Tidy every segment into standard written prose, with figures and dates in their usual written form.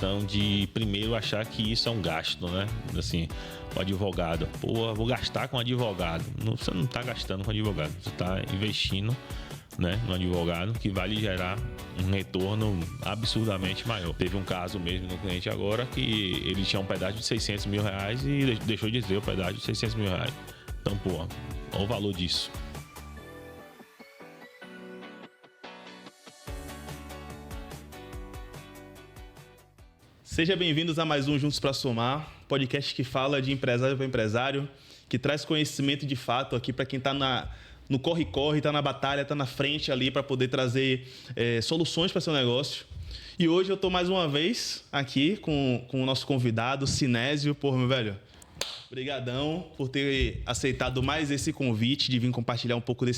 questão de primeiro achar que isso é um gasto, né? Assim, o advogado, pô, vou gastar com advogado. Você não está gastando com advogado, você está investindo, né, no advogado que vai lhe gerar um retorno absurdamente maior. Teve um caso mesmo no cliente agora que ele tinha um pedágio de 600 mil reais e deixou de ter o pedágio de 600 mil reais. Então, pô, olha o valor disso. Sejam bem-vindos a mais um Juntos para Somar, podcast que fala de empresário para empresário, que traz conhecimento de fato aqui para quem está no corre-corre, está na batalha, está na frente ali para poder trazer soluções para seu negócio. E hoje eu estou mais uma vez aqui com o nosso convidado, Sinésio. Pô, meu velho, obrigadão por ter aceitado mais esse convite de vir compartilhar um pouco do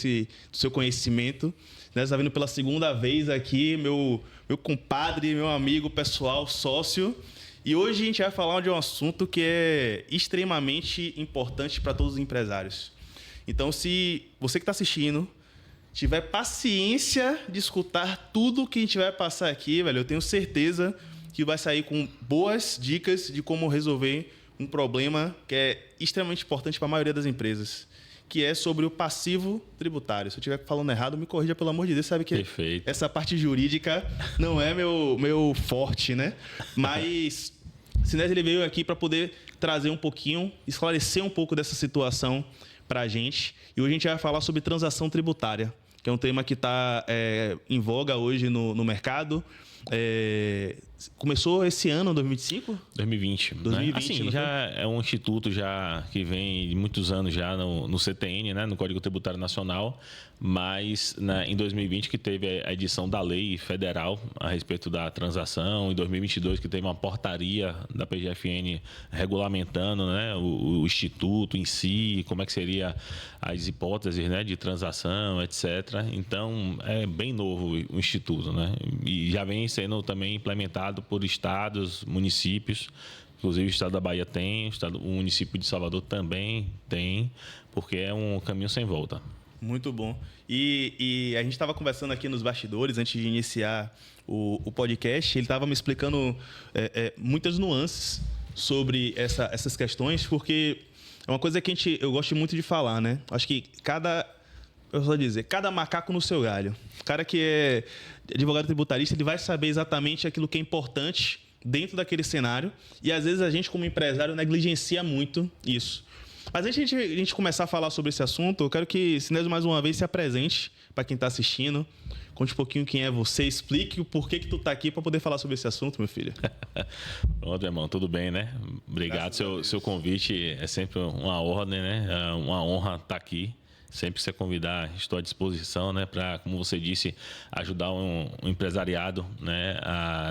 seu conhecimento. Você está vindo pela segunda vez aqui, meu compadre, meu amigo pessoal, sócio. E hoje a gente vai falar de um assunto que é extremamente importante para todos os empresários. Então, se você que está assistindo tiver paciência de escutar tudo que a gente vai passar aqui, velho, eu tenho certeza que vai sair com boas dicas de como resolver um problema que é extremamente importante para a maioria das empresas, que é sobre o passivo tributário. Se eu estiver falando errado, me corrija, pelo amor de Deus. Sabe que Perfeito. Essa parte jurídica não é meu forte, né? Mas Sinésio, ele veio aqui para poder trazer um pouquinho, esclarecer um pouco dessa situação para a gente. E hoje a gente vai falar sobre transação tributária, que é um tema que está em voga hoje no mercado. Começou esse ano, 2025? 2020. 2020, né? Assim, já é um instituto já que vem de muitos anos já no CTN, né, no Código Tributário Nacional, mas em 2020 que teve a edição da lei federal a respeito da transação, em 2022 que teve uma portaria da PGFN regulamentando, né, o instituto em si, como é que seria as hipóteses, né, de transação, etc. Então, é bem novo o instituto, né, e já vem sendo também implementado por estados, municípios. Inclusive o estado da Bahia tem, o município de Salvador também tem, porque é um caminho sem volta. Muito bom. E a gente estava conversando aqui nos bastidores, antes de iniciar o podcast, ele estava me explicando muitas nuances sobre essas questões, porque é uma coisa que eu gosto muito de falar, né? Acho que cada macaco no seu galho. O cara que é advogado tributarista, ele vai saber exatamente aquilo que é importante dentro daquele cenário. E às vezes a gente, como empresário, negligencia muito isso. Mas antes de a gente começar a falar sobre esse assunto, eu quero que Sinésio mais uma vez se apresente para quem está assistindo. Conte um pouquinho quem é você, explique o porquê que tu está aqui para poder falar sobre esse assunto, meu filho. Pronto, irmão, tudo bem, né? Obrigado, seu convite é sempre uma ordem, né? É uma honra estar aqui. Sempre que você convidar, estou à disposição, né, para, como você disse, ajudar um empresariado, né,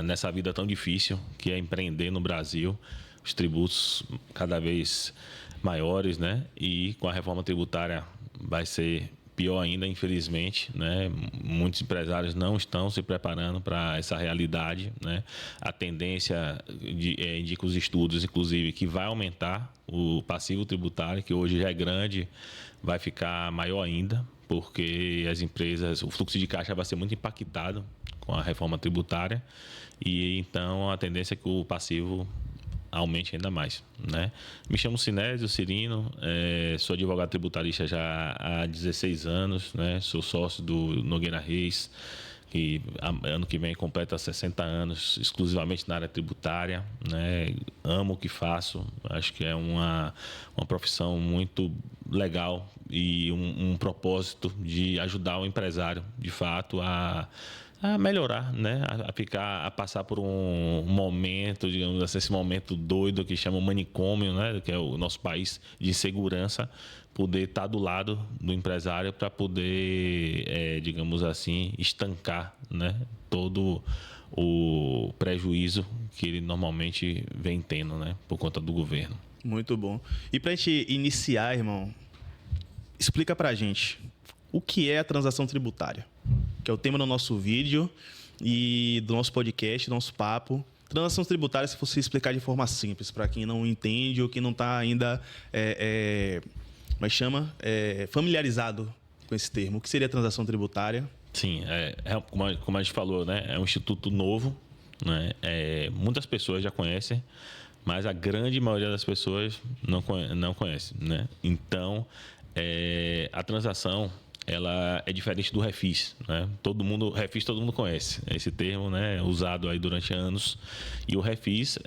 nessa vida tão difícil que é empreender no Brasil. Os tributos cada vez maiores, né, e com a reforma tributária vai ser pior ainda, infelizmente, né? Muitos empresários não estão se preparando para essa realidade, né? A tendência indica os estudos, inclusive, que vai aumentar o passivo tributário, que hoje já é grande, vai ficar maior ainda, porque as empresas, o fluxo de caixa vai ser muito impactado com a reforma tributária, e então a tendência é que o passivo aumente ainda mais, né? Me chamo Sinésio Cirino, sou advogado tributarista já há 16 anos, né? Sou sócio do Nogueira Reis, que ano que vem completa 60 anos exclusivamente na área tributária, né? Amo o que faço, acho que é uma profissão muito legal e um propósito de ajudar o empresário, de fato, a melhorar, né? A passar por um momento, digamos assim, esse momento doido que chama manicômio, né? Que é o nosso país de insegurança, poder estar do lado do empresário para poder, digamos assim, estancar, né? Todo o prejuízo que ele normalmente vem tendo, né? Por conta do governo. Muito bom. E para a gente iniciar, irmão, explica para a gente o que é a transação tributária, que é o tema do nosso vídeo e do nosso podcast, do nosso papo. Transação tributária, se você explicar de forma simples, para quem não entende ou que não está ainda familiarizado com esse termo. O que seria transação tributária? Sim, como a gente falou, né? É um instituto novo, né? Muitas pessoas já conhecem, mas a grande maioria das pessoas não conhece, né? Então, a transação ela é diferente do refis, né? Refis todo mundo conhece, esse termo, né? Usado aí durante anos. E o refis,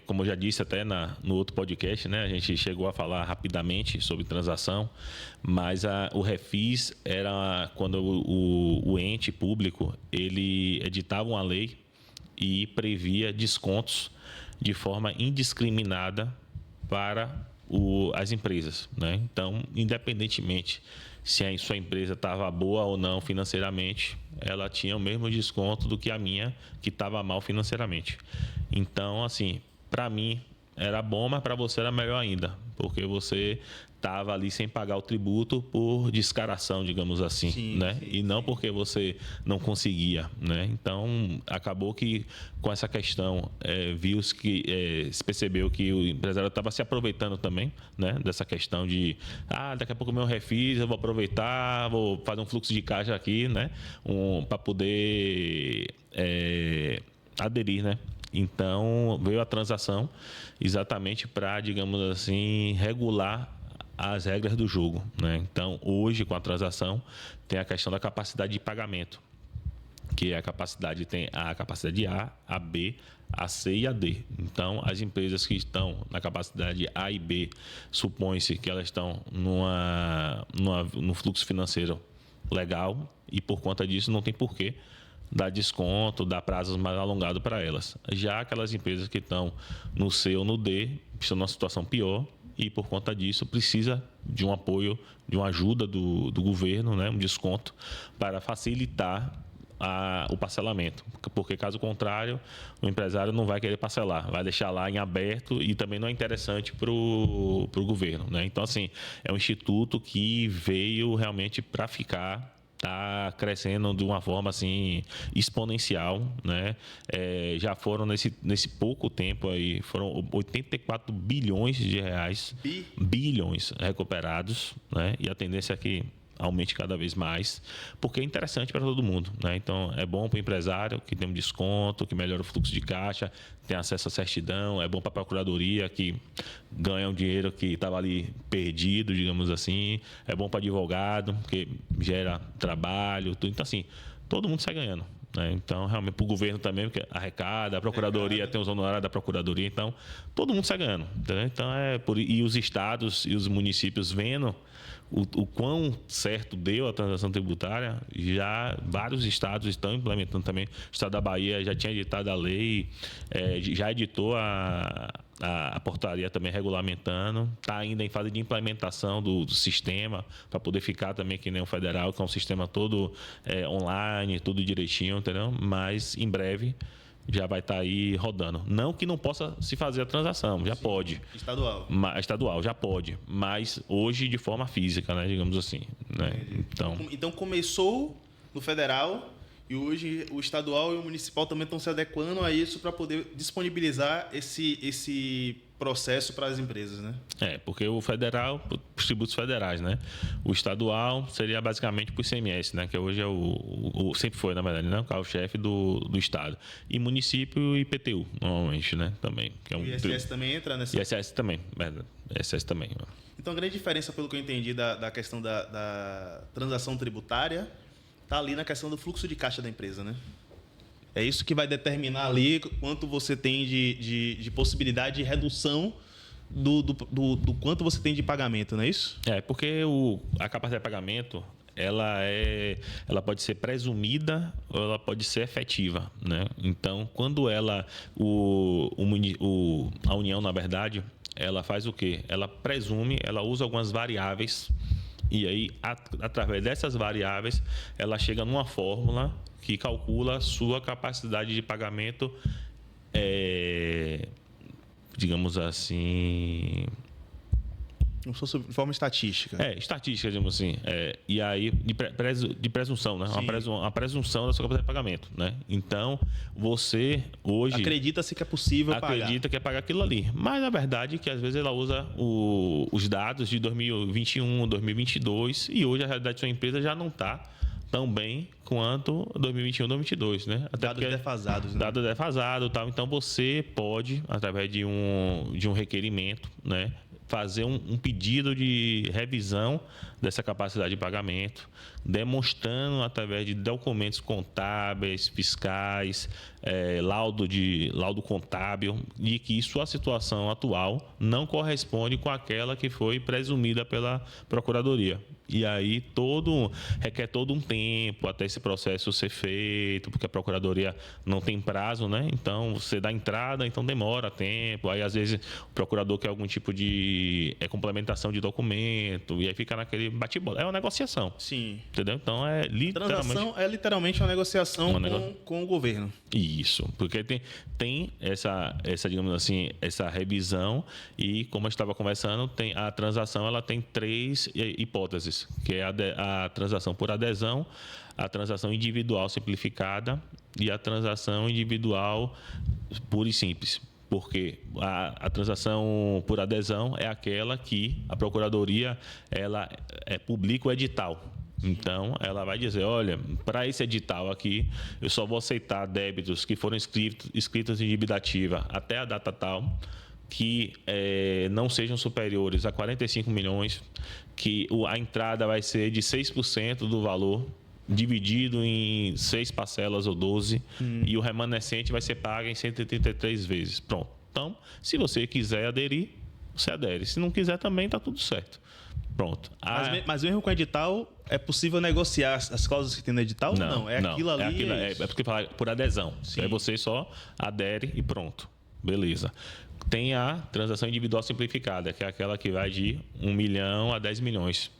como eu já disse até no outro podcast, né? A gente chegou a falar rapidamente sobre transação, mas o refis era quando o ente público ele editava uma lei e previa descontos de forma indiscriminada para as empresas, né? Então, independentemente se a sua empresa estava boa ou não financeiramente, ela tinha o mesmo desconto do que a minha, que estava mal financeiramente. Então, assim, para mim era bom, mas para você era melhor ainda, porque você estava ali sem pagar o tributo por descaração, digamos assim, sim, né? Sim, e não porque você não conseguia, né? Então, acabou que com essa questão, se percebeu que o empresário estava se aproveitando também, né? Dessa questão de, daqui a pouco o meu refis, eu vou aproveitar, vou fazer um fluxo de caixa aqui, né? Para poder aderir, né? Então, veio a transação exatamente para, digamos assim, regular as regras do jogo, né? Então, hoje, com a transação, tem a questão da capacidade de pagamento, que tem a capacidade A, a B, a C e a D. Então, as empresas que estão na capacidade A e B, supõe-se que elas estão no fluxo financeiro legal e, por conta disso, não tem porquê dar desconto, dar prazos mais alongados para elas. Já aquelas empresas que estão no C ou no D, estão numa situação pior e, por conta disso, precisa de um apoio, de uma ajuda do governo, né, um desconto, para facilitar o parcelamento. Porque, caso contrário, o empresário não vai querer parcelar, vai deixar lá em aberto e também não é interessante para o governo, né? Então, assim, é um instituto que veio realmente para ficar, está crescendo de uma forma assim exponencial, né? Já foram nesse pouco tempo aí, foram 84 bilhões de reais, bilhões recuperados, né? E a tendência é que aumente cada vez mais, porque é interessante para todo mundo, né? Então, é bom para o empresário que tem um desconto, que melhora o fluxo de caixa, tem acesso à certidão, é bom para a procuradoria que ganha um dinheiro que estava ali perdido, digamos assim, é bom para advogado, que gera trabalho, tudo. Então, assim, todo mundo sai ganhando, né? Então, realmente, para o governo também, porque arrecada, a procuradoria tem os honorários da procuradoria, então, todo mundo sai ganhando, entendeu? Então, e os estados e os municípios vendo o quão certo deu a transação tributária, já vários estados estão implementando também. O estado da Bahia já tinha editado a lei, já editou a portaria também regulamentando, está ainda em fase de implementação do sistema, para poder ficar também que nem o federal, que é um sistema todo online, tudo direitinho, entendeu? Mas, em breve, já vai estar aí rodando. Não que não possa se fazer a transação, já pode. Estadual, já pode. Mas hoje de forma física, né? Digamos assim. Né? Então começou no federal e hoje o estadual e o municipal também estão se adequando a isso para poder disponibilizar esse processo para as empresas, né? Porque o federal, os tributos federais, né? O estadual seria basicamente para o ICMS, né? Que hoje é sempre foi, na verdade, né? O carro-chefe do estado. E município e IPTU, normalmente, né? Também. Que é o ISS também entra nessa? ISS também, verdade. ISS também. Então, a grande diferença, pelo que eu entendi, da questão da transação tributária está ali na questão do fluxo de caixa da empresa, né? É isso que vai determinar ali quanto você tem de possibilidade de redução do quanto você tem de pagamento, não é isso? Porque a capacidade de pagamento ela pode ser presumida ou ela pode ser efetiva, né? Então, quando a União, na verdade, ela faz o quê? Ela presume, ela usa algumas variáveis e aí, através dessas variáveis, ela chega numa fórmula que calcula a sua capacidade de pagamento, digamos assim... Não sou de forma estatística. Estatística, digamos assim. E aí, de presunção, né? Uma presunção da sua capacidade de pagamento, né? Então, você hoje... Acredita-se que é possível pagar. Acredita que é pagar aquilo ali. Mas, na verdade, que às vezes ela usa os dados de 2021, 2022 e hoje a realidade da sua empresa já não está tão bem quanto 2021, 2022, né? Até Dados defasados, né? Dado defasado, tal. Então você pode, através de um requerimento, né, fazer um pedido de revisão dessa capacidade de pagamento, demonstrando através de documentos contábeis, fiscais, laudo contábil, de que sua situação atual não corresponde com aquela que foi presumida pela Procuradoria. E aí requer todo um tempo até esse processo ser feito, porque a Procuradoria não tem prazo, né? Então, você dá entrada, então demora tempo. Aí, às vezes, o procurador quer algum tipo de complementação de documento, e aí fica naquele bate-bola. É uma negociação. Sim. Entendeu? Então, é literalmente... Transação é literalmente uma negociação com o governo. Isso, porque tem essa, digamos assim, essa revisão e, como a gente estava conversando, a transação ela tem 3 hipóteses, que é a transação por adesão, a transação individual simplificada e a transação individual pura e simples. Porque a transação por adesão é aquela que a Procuradoria ela publica o edital. Então, ela vai dizer, olha, para esse edital aqui, eu só vou aceitar débitos que foram escritos em dívida ativa até a data tal, que não sejam superiores a 45 milhões, que a entrada vai ser de 6% do valor, dividido em 6 parcelas ou 12, e o remanescente vai ser pago em 133 vezes. Pronto. Então, se você quiser aderir, você adere. Se não quiser também, está tudo certo. Pronto. Mas mesmo com o edital, é possível negociar as cláusulas que tem no edital? Não, aquilo ali. É porque fala por adesão. Sim. Aí você só adere e pronto. Beleza. Tem a transação individual simplificada, que é aquela que vai de 1 milhão a 10 milhões.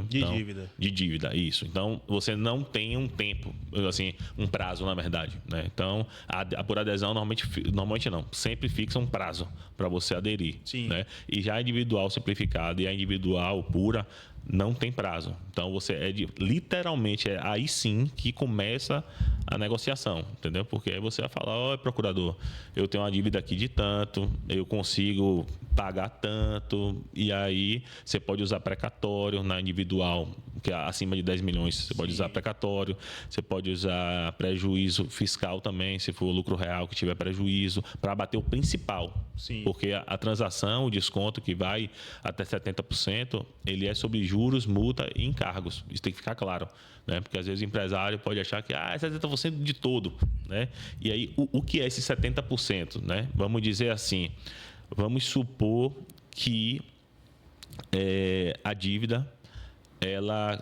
Dívida. De dívida, isso. Então, você não tem um tempo, assim, um prazo, na verdade. Né? Então, a por adesão, normalmente não. Sempre fixa um prazo para você aderir. Sim. Né? E já a individual simplificada e a individual pura não tem prazo. Então, literalmente, aí sim que começa a negociação, entendeu? Porque aí você vai falar, ó, procurador, eu tenho uma dívida aqui de tanto, eu consigo pagar tanto, e aí você pode usar precatório na individual, que é acima de 10 milhões, você pode usar precatório, você pode usar prejuízo fiscal também, se for lucro real que tiver prejuízo, para abater o principal. Sim. Porque a transação, o desconto que vai até 70%, ele é sobre juros, multa e encargos. Isso tem que ficar claro, né? Porque às vezes o empresário pode achar que é 70% de todo, né? E aí, o que é esse 70%, né? Vamos dizer assim, vamos supor que a dívida ela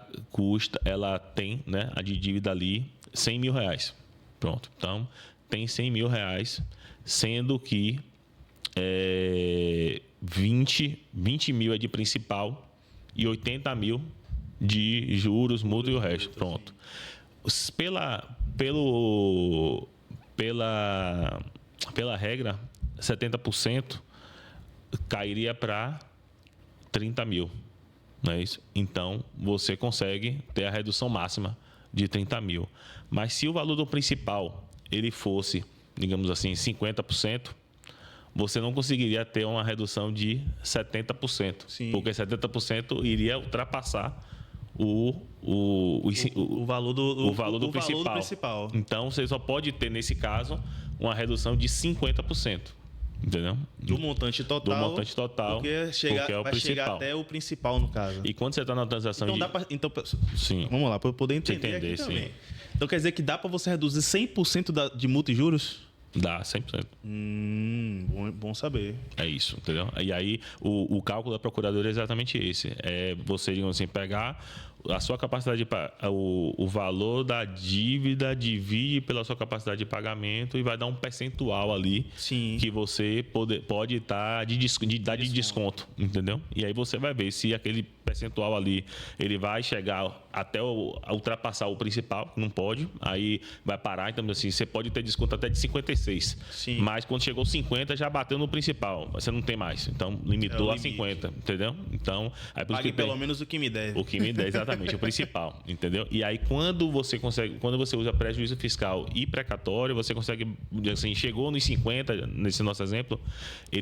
tem, né, a de dívida ali 100 mil reais. Pronto. Então, tem 100 mil reais, sendo que 20 mil é de principal e 80 mil de juros, multa e o resto. Pronto. Pela regra, 70% cairia para 30 mil. Não é isso? Então, você consegue ter a redução máxima de 30 mil. Mas se o valor do principal ele fosse, digamos assim, 50%, você não conseguiria ter uma redução de 70%. Sim. Porque 70% iria ultrapassar o valor do principal. Então, você só pode ter, nesse caso, uma redução de 50%. Entendeu? Do montante total. Porque é o vai principal. chegar até o principal, no caso. E quando você está na transação sim. Vamos lá, para eu poder entender aqui sim. também. Então quer dizer que dá para você reduzir 100% de multa e juros? Dá, 100%. Bom saber. É isso, entendeu? E aí, o cálculo da Procuradoria é exatamente esse. É você, digamos assim, pegar a sua capacidade o valor da dívida, divide pela sua capacidade de pagamento e vai dar um percentual ali. Sim. Que você pode estar de desconto, entendeu? E aí você vai ver se aquele percentual ali ele vai chegar até ultrapassar o principal, não pode, aí vai parar. Então, assim, você pode ter desconto até de 56. Sim. Mas quando chegou 50, já bateu no principal. Você não tem mais. Então, limitou a 50, entendeu? Então, aí por pague isso que pelo menos o que me der. O que me der, exatamente, o principal, entendeu? E aí, quando você usa prejuízo fiscal e precatório, você consegue, assim, chegou nos 50, nesse nosso exemplo,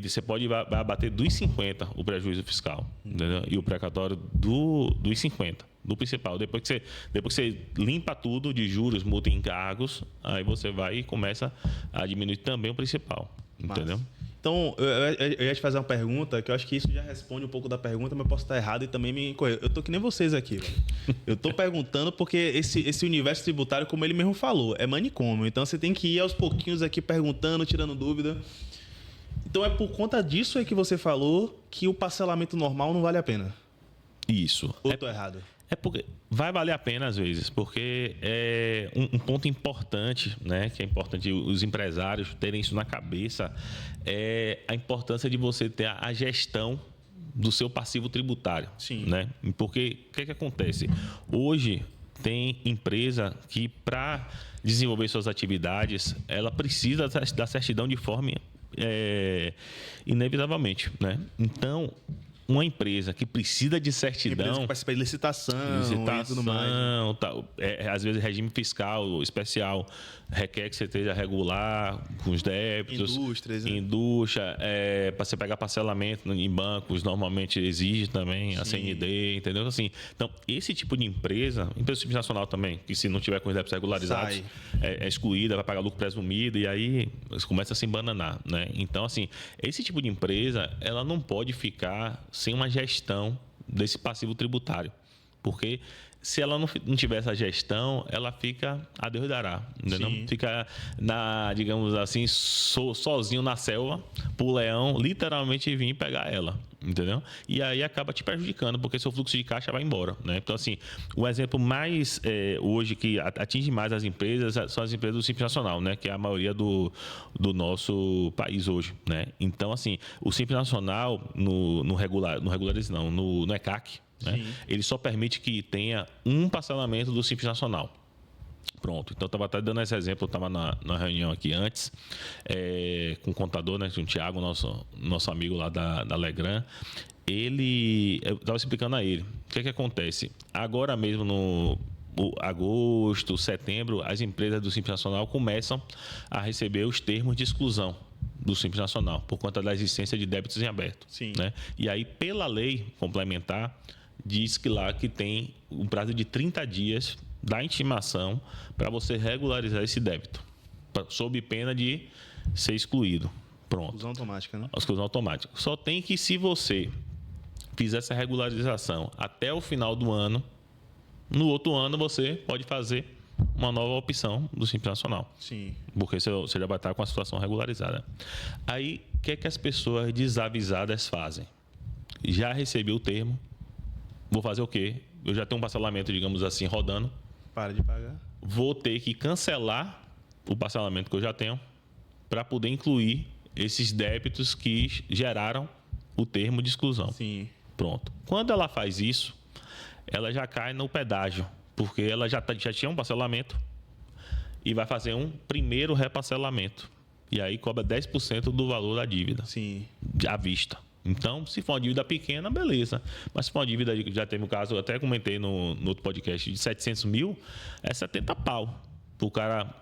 você vai abater dos 50 o prejuízo fiscal, entendeu? E o precatório dos 50. do principal. Depois que você limpa tudo de juros, multa e encargos, aí você vai e começa a diminuir também o principal. Entendeu? Então, eu ia te fazer uma pergunta que eu acho que isso já responde um pouco da pergunta, mas eu posso estar errado e também me correr. Eu tô que nem vocês aqui, velho. Eu tô perguntando porque esse universo tributário, como ele mesmo falou, é manicômio. Então, você tem que ir aos pouquinhos aqui perguntando, tirando dúvida. Então, é por conta disso aí que você falou que o parcelamento normal não vale a pena. Isso. Ou eu tô errado? É porque vai valer a pena às vezes, porque é um ponto importante, né, que é importante os empresários terem isso na cabeça, é a importância de você ter a gestão do seu passivo tributário. Sim. Né? Porque o que acontece? Hoje tem empresa que, para desenvolver suas atividades, ela precisa da certidão de forma inevitavelmente. Né? Então, uma empresa que precisa de certidão... Empresa que participa de licitação e tudo mais. Tal, às vezes, regime fiscal especial requer que você esteja regular com os débitos. Indústrias. Né? Indústria. Para você pegar parcelamento em bancos, normalmente exige também a CND, entendeu? Assim, então, esse tipo de empresa Simples Nacional também, que se não tiver com os débitos regularizados, é excluída, vai pagar lucro presumido, e aí começa a se embananar. Né? Então, assim, esse tipo de empresa, ela não pode ficar sem uma gestão desse passivo tributário. Porque se ela não tiver essa gestão, ela fica a Deus dará. Entendeu? Fica, digamos assim, sozinho na selva, pro leão literalmente vir pegar ela. Entendeu? E aí acaba te prejudicando, porque seu fluxo de caixa vai embora. Né? Então, assim, o exemplo mais hoje que atinge mais as empresas são as empresas do Simples Nacional, né? Que é a maioria do nosso país hoje. Né? Então, assim, o Simples Nacional no ECAC, né? Ele só permite que tenha um parcelamento do Simples Nacional. Pronto. Então, eu estava até dando esse exemplo, eu estava na reunião aqui antes, com o contador, né, com o Thiago, nosso amigo lá da Legrand. Eu estava explicando a ele o que acontece. Agora mesmo, no agosto, setembro, as empresas do Simples Nacional começam a receber os termos de exclusão do Simples Nacional, por conta da existência de débitos em aberto. Né? E aí, pela lei complementar, diz que lá que tem um prazo de 30 dias da intimação para você regularizar esse débito, sob pena de ser excluído. Pronto. Exclusão automática, né? Exclusão automática. Só tem que, se você fizer essa regularização até o final do ano, no outro ano você pode fazer uma nova opção do Simples Nacional. Sim. Porque você já vai estar com a situação regularizada. Aí, o que é que as pessoas desavisadas fazem? Já recebi o termo, vou fazer o quê? Eu já tenho um parcelamento, digamos assim, rodando. Para de pagar. Vou ter que cancelar o parcelamento que eu já tenho para poder incluir esses débitos que geraram o termo de exclusão. Sim. Pronto. Quando ela faz isso, ela já cai no pedágio, porque ela já tinha um parcelamento e vai fazer um primeiro reparcelamento. E aí cobra 10% do valor da dívida. Sim. À vista. Então, se for uma dívida pequena, beleza. Mas se for uma dívida, já teve um caso, eu até comentei no outro podcast, de 700 mil, é 70 pau para o cara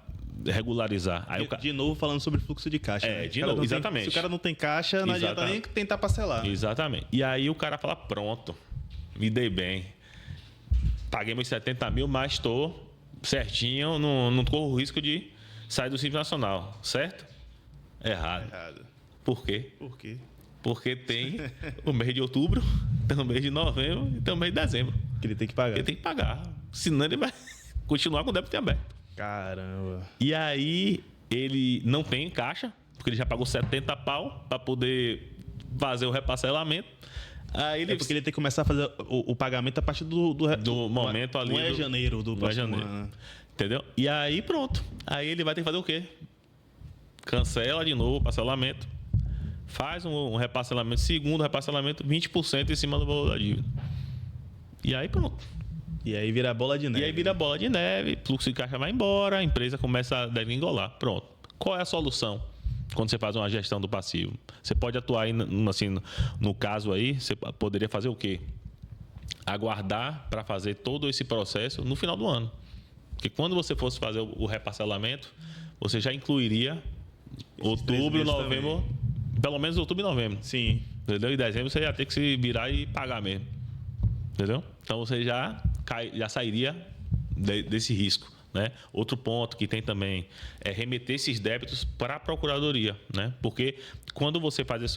regularizar. Aí De novo, falando sobre fluxo de caixa. Né? De novo, exatamente. Se o cara não tem caixa, não adianta nem tentar parcelar. Exatamente. E aí o cara fala, pronto, me dei bem. Paguei meus 70 mil, mas estou certinho, não corro o risco de sair do Simples Nacional. Certo? Errado. Por quê? Por quê? Porque tem o mês de outubro, tem o mês de novembro e tem o mês de dezembro. Que ele tem que pagar. Ele tem que pagar. Senão ele vai continuar com o débito aberto. Caramba. E aí ele não tem caixa, porque ele já pagou 70 pau para poder fazer o reparcelamento. Aí ele... porque ele tem que começar a fazer o pagamento a partir do momento ali. Não é janeiro do próximo ano. Entendeu? E aí pronto. Aí ele vai ter que fazer o quê? Cancela de novo o parcelamento. Faz um reparcelamento, segundo reparcelamento, 20% em cima do valor da dívida. E aí pronto. E aí vira bola de neve. E aí vira bola de neve, fluxo de caixa vai embora, a empresa começa a degringolar. Pronto. Qual é a solução quando você faz uma gestão do passivo? Você pode atuar aí, assim, no caso aí, você poderia fazer o quê? Aguardar para fazer todo esse processo no final do ano. Porque quando você fosse fazer o reparcelamento, você já incluiria outubro, novembro, pelo menos outubro e novembro. Sim. Entendeu? Em dezembro você ia ter que se virar e pagar mesmo. Entendeu? Então você já já sairia desse risco. Né? Outro ponto que tem também é remeter esses débitos para a procuradoria, né? Porque quando você faz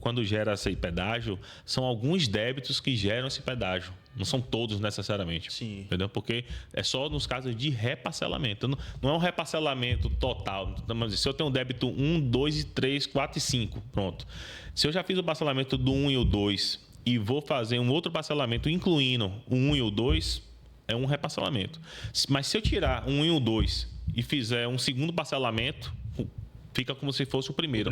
quando gera esse pedágio, são alguns débitos que geram esse pedágio, não são todos necessariamente. Sim. Entendeu? Porque é só nos casos de reparcelamento. Não é um reparcelamento total. Se eu tenho um débito 1, 2, 3, 4 e 5, pronto. Se eu já fiz o parcelamento do 1 e o 2 e vou fazer um outro parcelamento incluindo o 1 e o 2, é um reparcelamento. Mas se eu tirar um e o 2 e fizer um segundo parcelamento, fica como se fosse o primeiro.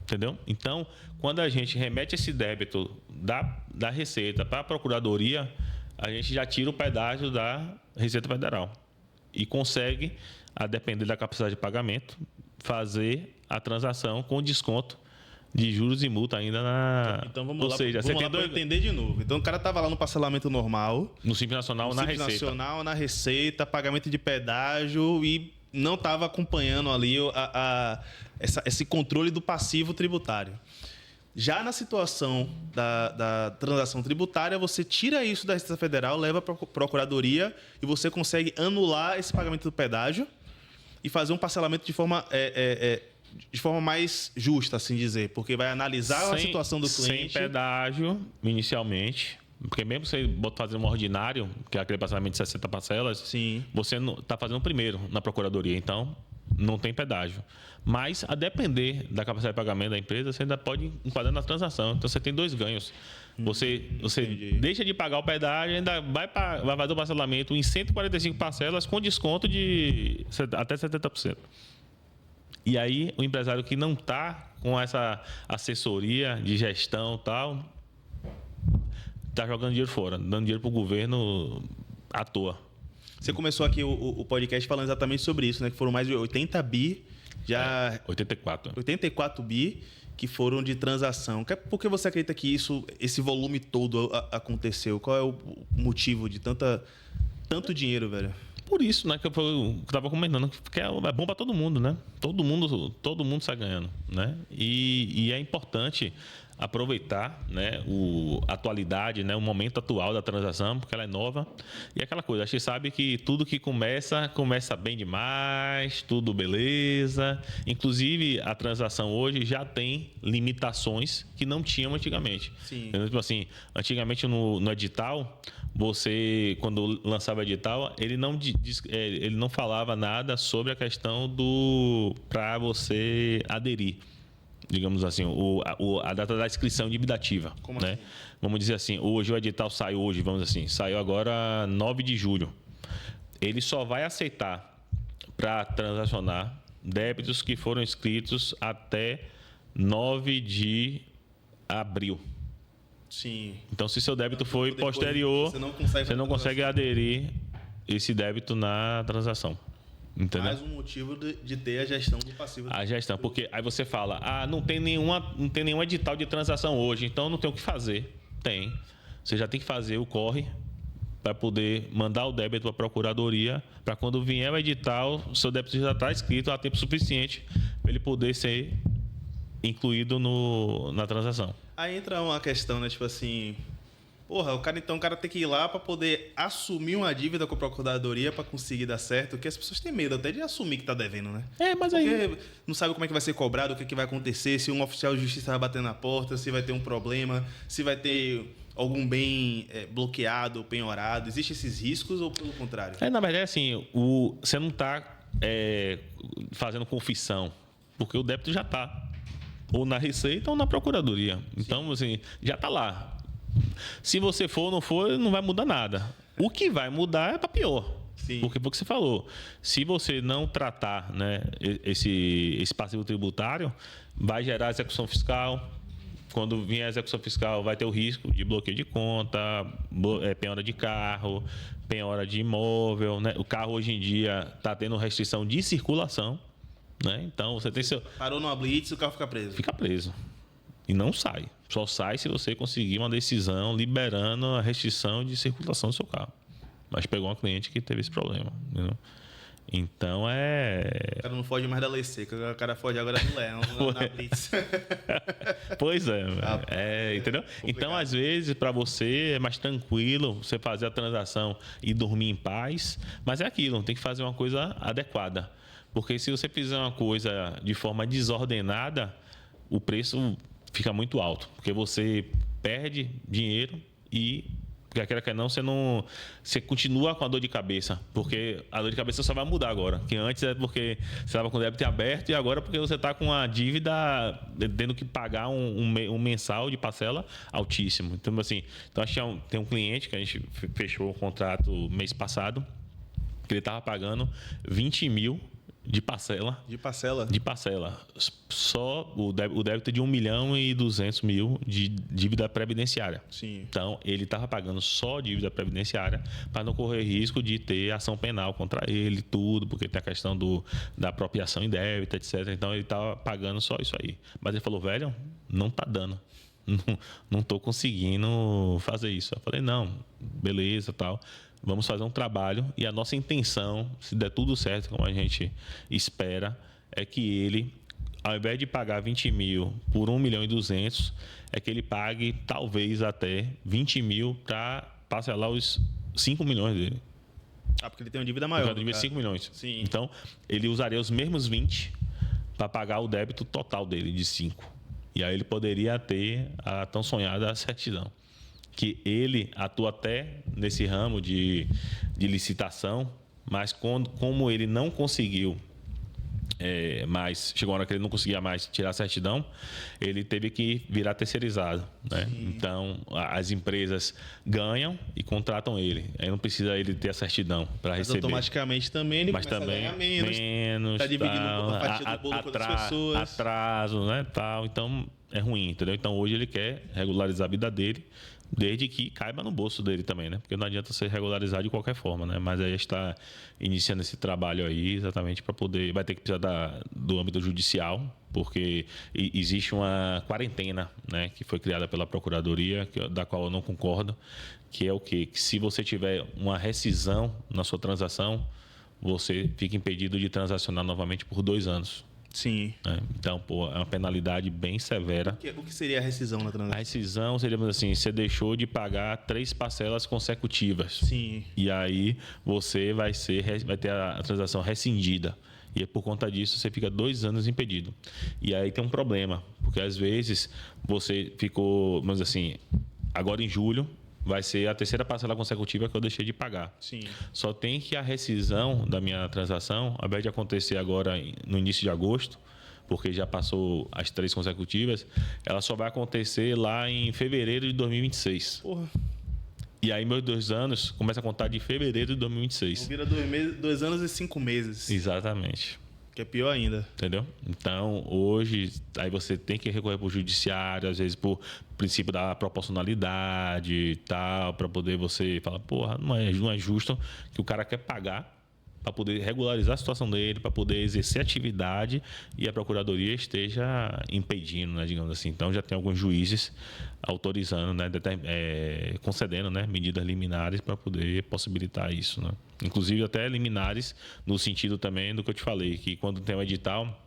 Entendeu? Então, quando a gente remete esse débito da Receita para a Procuradoria, a gente já tira o pedágio da Receita Federal e consegue, a depender da capacidade de pagamento, fazer a transação com desconto de juros e multa ainda na... Então vamos Ou lá, seja, vamos lá para entender de novo. Então o cara estava lá no parcelamento normal, no Simples Nacional, na Receita. Nacional, na Receita, pagamento de pedágio e não estava acompanhando ali esse controle do passivo tributário. Já na situação da transação tributária, você tira isso da Receita Federal, leva para a Procuradoria e você consegue anular esse pagamento do pedágio e fazer um parcelamento de forma mais justa, assim dizer, porque vai analisar a situação do cliente. Sem pedágio, inicialmente, porque mesmo você fazer um ordinário, que é aquele parcelamento de 60 parcelas, sim, você está fazendo o primeiro na Procuradoria, então não tem pedágio. Mas, a depender da capacidade de pagamento da empresa, você ainda pode enquadrar na transação. Então, você tem dois ganhos. Você deixa de pagar o pedágio e ainda vai fazer o parcelamento em 145 parcelas com desconto de até 70%. E aí, o empresário que não está com essa assessoria de gestão e tal, está jogando dinheiro fora, dando dinheiro para o governo à toa. Você começou aqui o podcast falando exatamente sobre isso, né? Que foram mais de 80 bi, 84 bi que foram de transação. Por que você acredita que esse volume todo aconteceu? Qual é o motivo de tanto dinheiro, velho? Por isso, né, que eu estava comentando, que é bom para todo mundo, né? Todo mundo sai ganhando, né? E é importante aproveitar, né, a atualidade, né, o momento atual da transação, porque ela é nova. E é aquela coisa, a gente sabe que tudo que começa bem demais, tudo beleza. Inclusive, a transação hoje já tem limitações que não tinham antigamente. Sim. Tipo assim, antigamente no edital, você, quando lançava o edital, ele não falava nada sobre a questão para você aderir. Digamos assim, a data da inscrição debitativa. Como né? assim? Vamos dizer assim, hoje o edital saiu saiu agora 9 de julho. Ele só vai aceitar para transacionar débitos que foram inscritos até 9 de abril. Sim. Então, se seu débito foi posterior, você não consegue aderir esse débito na transação. Entendeu? Mais um motivo de ter a gestão do passivo. A gestão, porque aí você fala, não tem nenhum edital de transação hoje, então não tem o que fazer. Tem. Você já tem que fazer o corre para poder mandar o débito para a Procuradoria, para quando vier o edital, o seu débito já está escrito há tempo suficiente para ele poder ser incluído na transação. Aí entra uma questão, né? Tipo assim... Porra, o cara tem que ir lá para poder assumir uma dívida com a Procuradoria para conseguir dar certo, porque as pessoas têm medo até de assumir que tá devendo, né? Mas porque aí... não sabe como é que vai ser cobrado, o que vai acontecer, se um oficial de justiça vai bater na porta, se vai ter um problema, se vai ter algum bem bloqueado, penhorado. Existem esses riscos ou pelo contrário? Na verdade, assim, você não está fazendo confissão, porque o débito já está ou na Receita ou na Procuradoria. Então, assim, já está lá. Se você for ou não for, não vai mudar nada. O que vai mudar é para pior. Sim. Porque você falou, se você não tratar, né, esse passivo tributário, vai gerar execução fiscal. Quando vier a execução fiscal, vai ter o risco de bloqueio de conta, penhora de carro, penhora de imóvel. Né? O carro hoje em dia está tendo restrição de circulação. Né? Então, você tem seu... Parou numa blitz, o carro fica preso. Fica preso. E não sai. Só sai se você conseguir uma decisão liberando a restrição de circulação do seu carro. Mas pegou uma cliente que teve esse problema. Entendeu? Então O cara não foge mais da lei seca, o cara foge agora do leão na blitz. Pois é, entendeu? Então, às vezes, para você é mais tranquilo você fazer a transação e dormir em paz, mas é aquilo, tem que fazer uma coisa adequada. Porque se você fizer uma coisa de forma desordenada, o preço fica muito alto, porque você perde dinheiro e porque aquela que não, você continua com a dor de cabeça, porque a dor de cabeça só vai mudar agora, que antes é porque você estava com o débito aberto e agora porque você está com a dívida tendo que pagar um mensal de parcela altíssimo. Então, assim, acho que tem um cliente que a gente fechou o contrato mês passado, que ele estava pagando 20 mil de parcela. De parcela? De parcela. Só o débito de 1.200.000 de dívida previdenciária. Sim. Então, ele estava pagando só dívida previdenciária para não correr risco de ter ação penal contra ele, tudo, porque tem a questão da apropriação indébita, etc. Então, ele estava pagando só isso aí. Mas ele falou, velho, não está dando. Não estou conseguindo fazer isso. Eu falei, não, beleza, tal. Vamos fazer um trabalho e a nossa intenção, se der tudo certo como a gente espera, é que ele, ao invés de pagar 20 mil por 1.200.000, é que ele pague talvez até 20 mil para parcelar os 5 milhões dele. Porque ele tem uma dívida maior. Ele dívida 5 milhões. Sim. Então, ele usaria os mesmos 20 para pagar o débito total dele de 5. E aí ele poderia ter a tão sonhada certidão. Que ele atua até nesse ramo de licitação, mas como ele não conseguiu mais, chegou uma hora que ele não conseguia mais tirar a certidão, ele teve que virar terceirizado, né? Então, as empresas ganham e contratam ele. Aí não precisa ele ter a certidão para receber. Automaticamente também ele começa a ganhar menos. Está dividindo um pouco a fatia do bolo com outras pessoas. Atraso, né? Tal. Então, é ruim, entendeu? Então, hoje ele quer regularizar a vida dele, desde que caiba no bolso dele também, né? Porque não adianta você regularizar de qualquer forma, né? Mas aí está iniciando esse trabalho aí exatamente para poder... Vai ter que precisar do âmbito judicial, porque existe uma quarentena, né? Que foi criada pela Procuradoria, da qual eu não concordo, que é o quê? Que se você tiver uma rescisão na sua transação, você fica impedido de transacionar novamente por 2 anos. Sim. Então, é uma penalidade bem severa. O que seria a rescisão na transação? A rescisão seria assim, você deixou de pagar 3 parcelas consecutivas. Sim. E aí você vai ter a transação rescindida. E por conta disso você fica 2 anos impedido. E aí tem um problema, porque às vezes você ficou, vamos dizer assim, agora em julho vai ser a 3ª parcela consecutiva que eu deixei de pagar. Sim. Só tem que a rescisão da minha transação, ao invés de acontecer agora no início de agosto, porque já passou as 3 consecutivas, ela só vai acontecer lá em fevereiro de 2026. Porra. E aí meus 2 anos começa a contar de fevereiro de 2026. Vira 2 anos e 5 meses. Exatamente. Que é pior ainda. Entendeu? Então, hoje, aí você tem que recorrer para o judiciário, às vezes por princípio da proporcionalidade e tal, para poder você falar, porra, não é justo que o cara quer pagar para poder regularizar a situação dele, para poder exercer atividade e a Procuradoria esteja impedindo, né, digamos assim. Então, já tem alguns juízes autorizando, né, concedendo, né, medidas liminares para poder possibilitar isso, né? Inclusive até liminares no sentido também do que eu te falei, que quando tem um edital,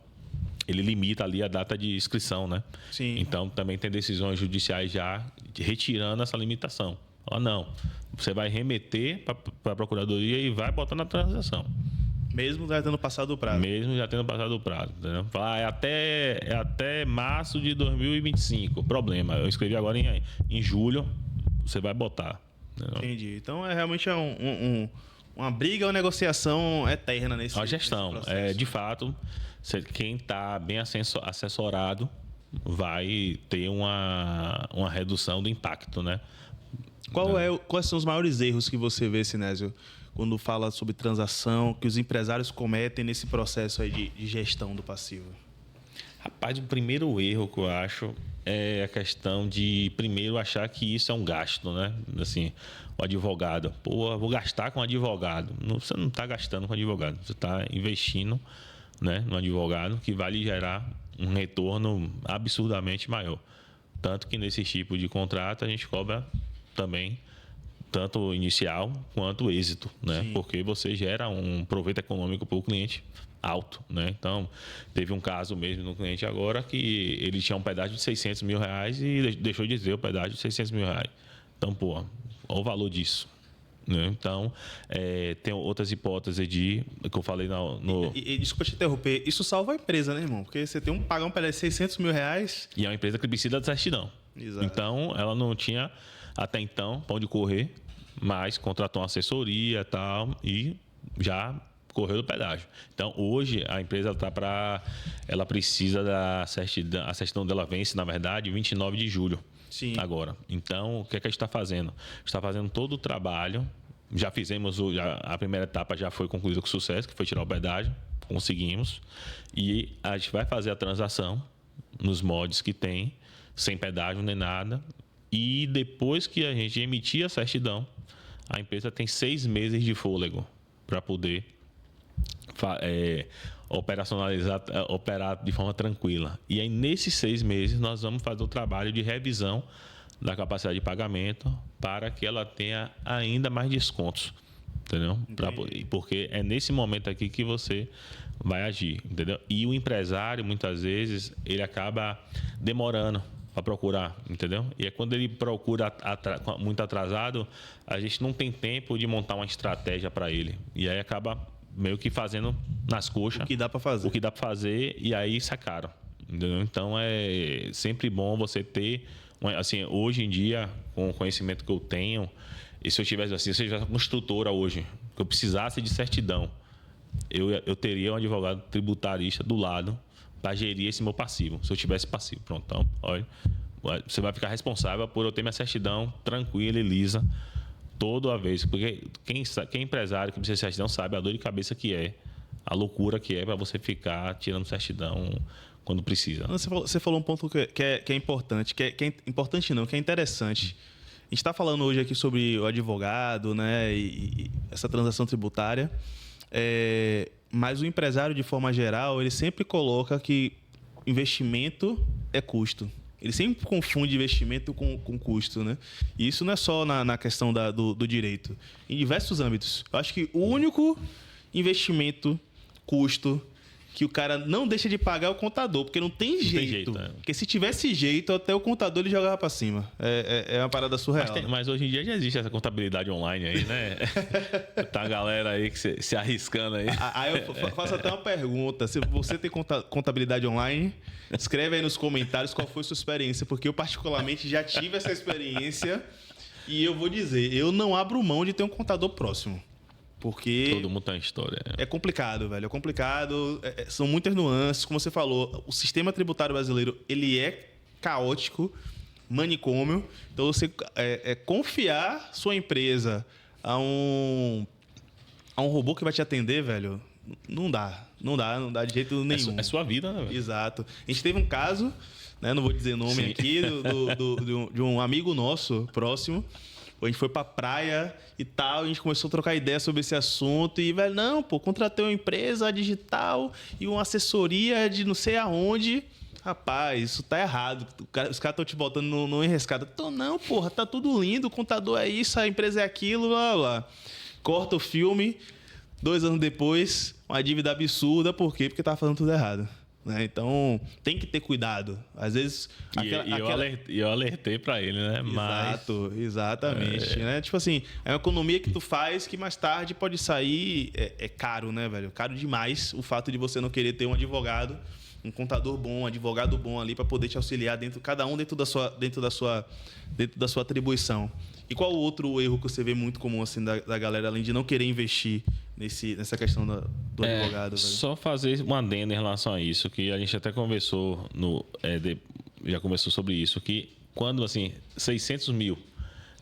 ele limita ali a data de inscrição, né? Sim. Então, também tem decisões judiciais já retirando essa limitação. Não, você vai remeter para a Procuradoria e vai botar na transação. Mesmo já tendo passado o prazo. Mesmo já tendo passado o prazo. Entendeu? Falar, é até março de 2025. Problema. Eu escrevi agora em julho, você vai botar. Entendeu? Entendi. Então, realmente uma briga ou negociação eterna nesse A gestão. De fato, quem está bem assessorado vai ter uma redução do impacto, né? Quais são os maiores erros que você vê, Sinésio, quando fala sobre transação, que os empresários cometem nesse processo aí de gestão do passivo? Rapaz, o primeiro erro que eu acho é a questão de, primeiro, achar que isso é um gasto, né? Assim, o advogado. Pô, vou gastar com advogado. Você não está gastando com advogado. Você está investindo, né, no advogado que vai lhe gerar um retorno absurdamente maior. Tanto que nesse tipo de contrato a gente cobra também tanto inicial quanto êxito, né? Sim. Porque você gera um proveito econômico para o cliente alto, né? Então, teve um caso mesmo no cliente agora que ele tinha um pedágio de R$600 mil e deixou de ter o pedágio de R$600 mil. Então, pô, olha o valor disso. Né? Então, tem outras hipóteses que eu falei Desculpa te interromper, isso salva a empresa, né, irmão? Porque você tem pagar um pedágio de R$600 mil. E é uma empresa que precisa de certidão. Exato. Então, ela não tinha, até então, pra onde correr, mas contratou uma assessoria e tal, e já correu do pedágio. Então, hoje, a empresa ela precisa da certidão. A certidão dela vence, na verdade, 29 de julho. Sim. Agora. Então, o que é que a gente está fazendo? A gente está fazendo todo o trabalho. Já fizemos, a primeira etapa já foi concluída com sucesso, que foi tirar o pedágio. Conseguimos. E a gente vai fazer a transação nos mods que tem, sem pedágio nem nada. E depois que a gente emitir a certidão, a empresa tem 6 meses de fôlego para poder operar de forma tranquila. E aí, nesses 6 meses, nós vamos fazer o trabalho de revisão da capacidade de pagamento para que ela tenha ainda mais descontos. Entendeu? Porque é nesse momento aqui que você vai agir. Entendeu? E o empresário, muitas vezes, ele acaba demorando para procurar, entendeu? E é quando ele procura muito atrasado, a gente não tem tempo de montar uma estratégia para ele. E aí acaba meio que fazendo nas coxas O que dá para fazer. O que dá para fazer, e aí isso é caro. Entendeu? Então, é sempre bom você ter... Assim, hoje em dia, com o conhecimento que eu tenho, e se eu tivesse assim, se eu tivesse uma instrutora hoje, que eu precisasse de certidão, eu teria um advogado tributarista do lado para gerir esse meu passivo, se eu tivesse passivo. Pronto, então, olha, você vai ficar responsável por eu ter minha certidão tranquila e lisa toda a vez. Porque quem é empresário que precisa de certidão sabe a dor de cabeça que é, a loucura que é para você ficar tirando certidão quando precisa. Você falou um ponto que é importante, que é importante não, que é interessante. A gente está falando hoje aqui sobre o advogado, né, e essa transação tributária, mas o empresário, de forma geral, ele sempre coloca que investimento é custo. Ele sempre confunde investimento com custo, né? E isso não é só na questão do direito. Em diversos âmbitos. Eu acho que o único investimento, custo, que o cara não deixa de pagar é o contador, porque não tem jeito. Porque se tivesse jeito, até o contador ele jogava para cima. É uma parada surreal. Mas hoje em dia já existe essa contabilidade online aí, né? Tá a galera aí que se arriscando aí. Aí eu faço até uma pergunta. Se você tem contabilidade online, escreve aí nos comentários qual foi a sua experiência, porque eu particularmente já tive essa experiência e eu vou dizer, eu não abro mão de ter um contador próximo. Porque todo mundo tem história. É complicado, velho. É complicado. São muitas nuances. Como você falou, o sistema tributário brasileiro, ele é caótico, manicômio. Então, você confiar sua empresa a um robô que vai te atender, velho, não dá. Não dá de jeito nenhum. É sua vida, né, velho? Exato. A gente teve um caso, né, não vou dizer nome aqui, de um amigo nosso próximo. A gente foi pra praia e tal, a gente começou a trocar ideia sobre esse assunto e, velho, não, pô, contratei uma empresa digital e uma assessoria de não sei aonde. Rapaz, isso tá errado. Os caras estão te botando no enrescado. Então, não, porra, tá tudo lindo, o contador é isso, a empresa é aquilo, blá, blá. Corta o filme, 2 anos depois, uma dívida absurda. Por quê? Porque tava fazendo tudo errado. Né? Então, tem que ter cuidado. Às vezes... Eu alertei para ele, né? Exatamente. Né? Tipo assim, é uma economia que tu faz que mais tarde pode sair... É caro, né, velho? Caro demais o fato de você não querer ter um advogado, um contador bom, um advogado bom ali para poder te auxiliar cada um dentro da sua atribuição. E qual o outro erro que você vê muito comum assim da galera, além de não querer investir nessa questão do advogado? Velho? Só fazer um adendo em relação a isso, que a gente até conversou, já conversou sobre isso, que quando, assim, 600 mil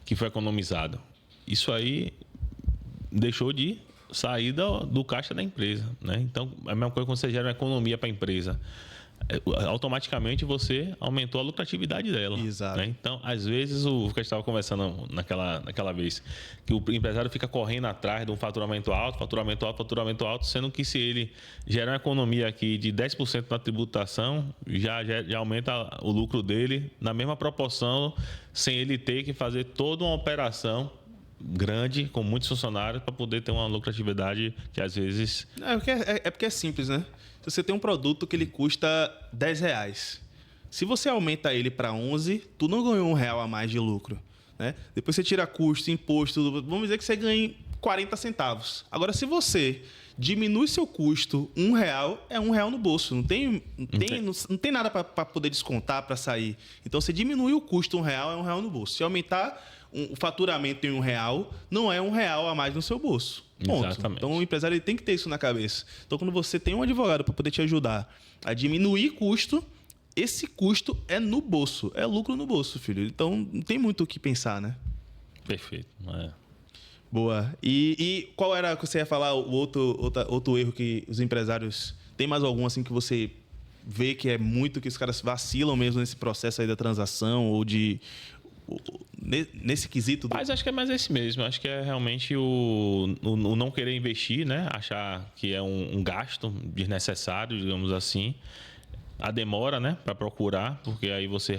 que foi economizado, isso aí deixou de sair do caixa da empresa, né? Então, é a mesma coisa quando você gera uma economia para a empresa. Automaticamente você aumentou a lucratividade dela. Exato. Né? Então, às vezes, o que a gente estava conversando naquela vez, que o empresário fica correndo atrás de um faturamento alto, sendo que se ele gerar uma economia aqui de 10% na tributação, já aumenta o lucro dele na mesma proporção, sem ele ter que fazer toda uma operação grande, com muitos funcionários, para poder ter uma lucratividade que às vezes... Porque é simples, né? Se você tem um produto que ele custa R$10, se você aumenta ele para 11, tu não ganhou R$1 a mais de lucro, né? Depois você tira custo, imposto, vamos dizer que você ganhe 40 centavos. Agora, se você diminui seu custo R$1, é R$1 no bolso. Não tem nada para poder descontar, para sair. Então, você diminui o custo R$1, é R$1 no bolso. Se aumentar o faturamento em R$1, não é R$1 a mais no seu bolso. Ponto. Exatamente. Então, o empresário ele tem que ter isso na cabeça. Então, quando você tem um advogado para poder te ajudar a diminuir custo, esse custo é no bolso. É lucro no bolso, filho. Então, não tem muito o que pensar, né? Perfeito. Boa. E qual era que você ia falar, o outro erro que os empresários... Tem mais algum assim que você vê que é muito que os caras vacilam mesmo nesse processo aí da transação ou nesse quesito? Mas acho que é mais esse mesmo. Acho que é realmente o não querer investir, né? Achar que é um gasto desnecessário, digamos assim. A demora, né, para procurar, porque aí você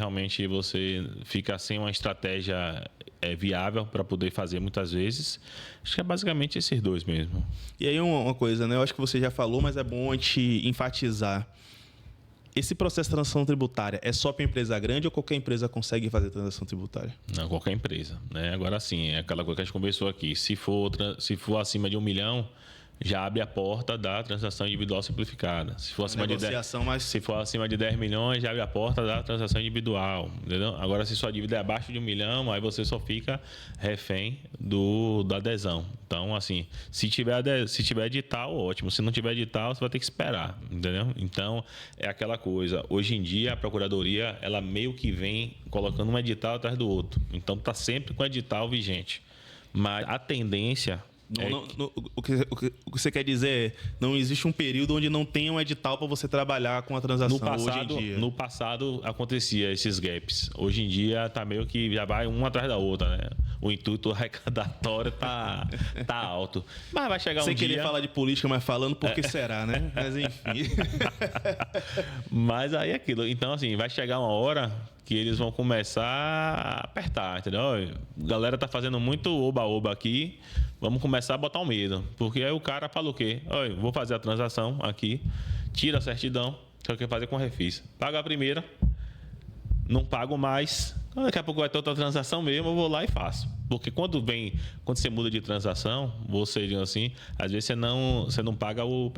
fica sem uma estratégia viável para poder fazer muitas vezes. Acho que é basicamente esses dois mesmo. E aí uma coisa, né? Eu acho que você já falou, mas é bom a gente enfatizar. Esse processo de transação tributária é só para empresa grande ou qualquer empresa consegue fazer transação tributária? Não, qualquer empresa, né? Agora sim, é aquela coisa que a gente conversou aqui. Se for acima de 1 milhão, já abre a porta da transação individual simplificada. Se for acima de 10 milhões, já abre a porta da transação individual. Entendeu? Agora, se sua dívida é abaixo de 1 milhão, aí você só fica refém da adesão. Então, assim, se tiver edital, ótimo. Se não tiver edital, você vai ter que esperar. Entendeu? Então, é aquela coisa. Hoje em dia, a Procuradoria, ela meio que vem colocando um edital atrás do outro. Então, está sempre com o edital vigente. Mas a tendência... O que você quer dizer é não existe um período onde não tenha um edital para você trabalhar com a transação hoje em dia. No passado acontecia esses gaps. Hoje em dia tá meio que já vai uma atrás da outra, né? O intuito arrecadatório tá alto. Mas vai chegar Sem querer falar de política, mas falando porque será, né? Mas enfim. Mas aí é aquilo. Então, assim, vai chegar uma hora que eles vão começar a apertar, entendeu? A galera tá fazendo muito oba-oba aqui, vamos começar a botar um medo. Porque aí o cara fala o quê? Olha, vou fazer a transação aqui, tira a certidão, só que fazer com refis. Paga a primeira, não pago mais. Daqui a pouco vai ter outra transação mesmo, eu vou lá e faço. Porque quando você muda de transação, você, digamos assim, às vezes você não paga o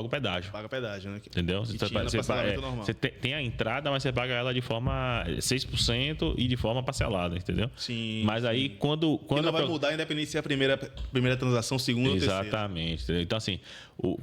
pedágio. Paga pedágio, né? Entendeu? Você tem a entrada, mas você paga ela de forma 6% e de forma parcelada, entendeu? Sim. Mas aí quando não vai mudar independente se é a primeira transação, segunda ou terceira. Exatamente. Então, assim,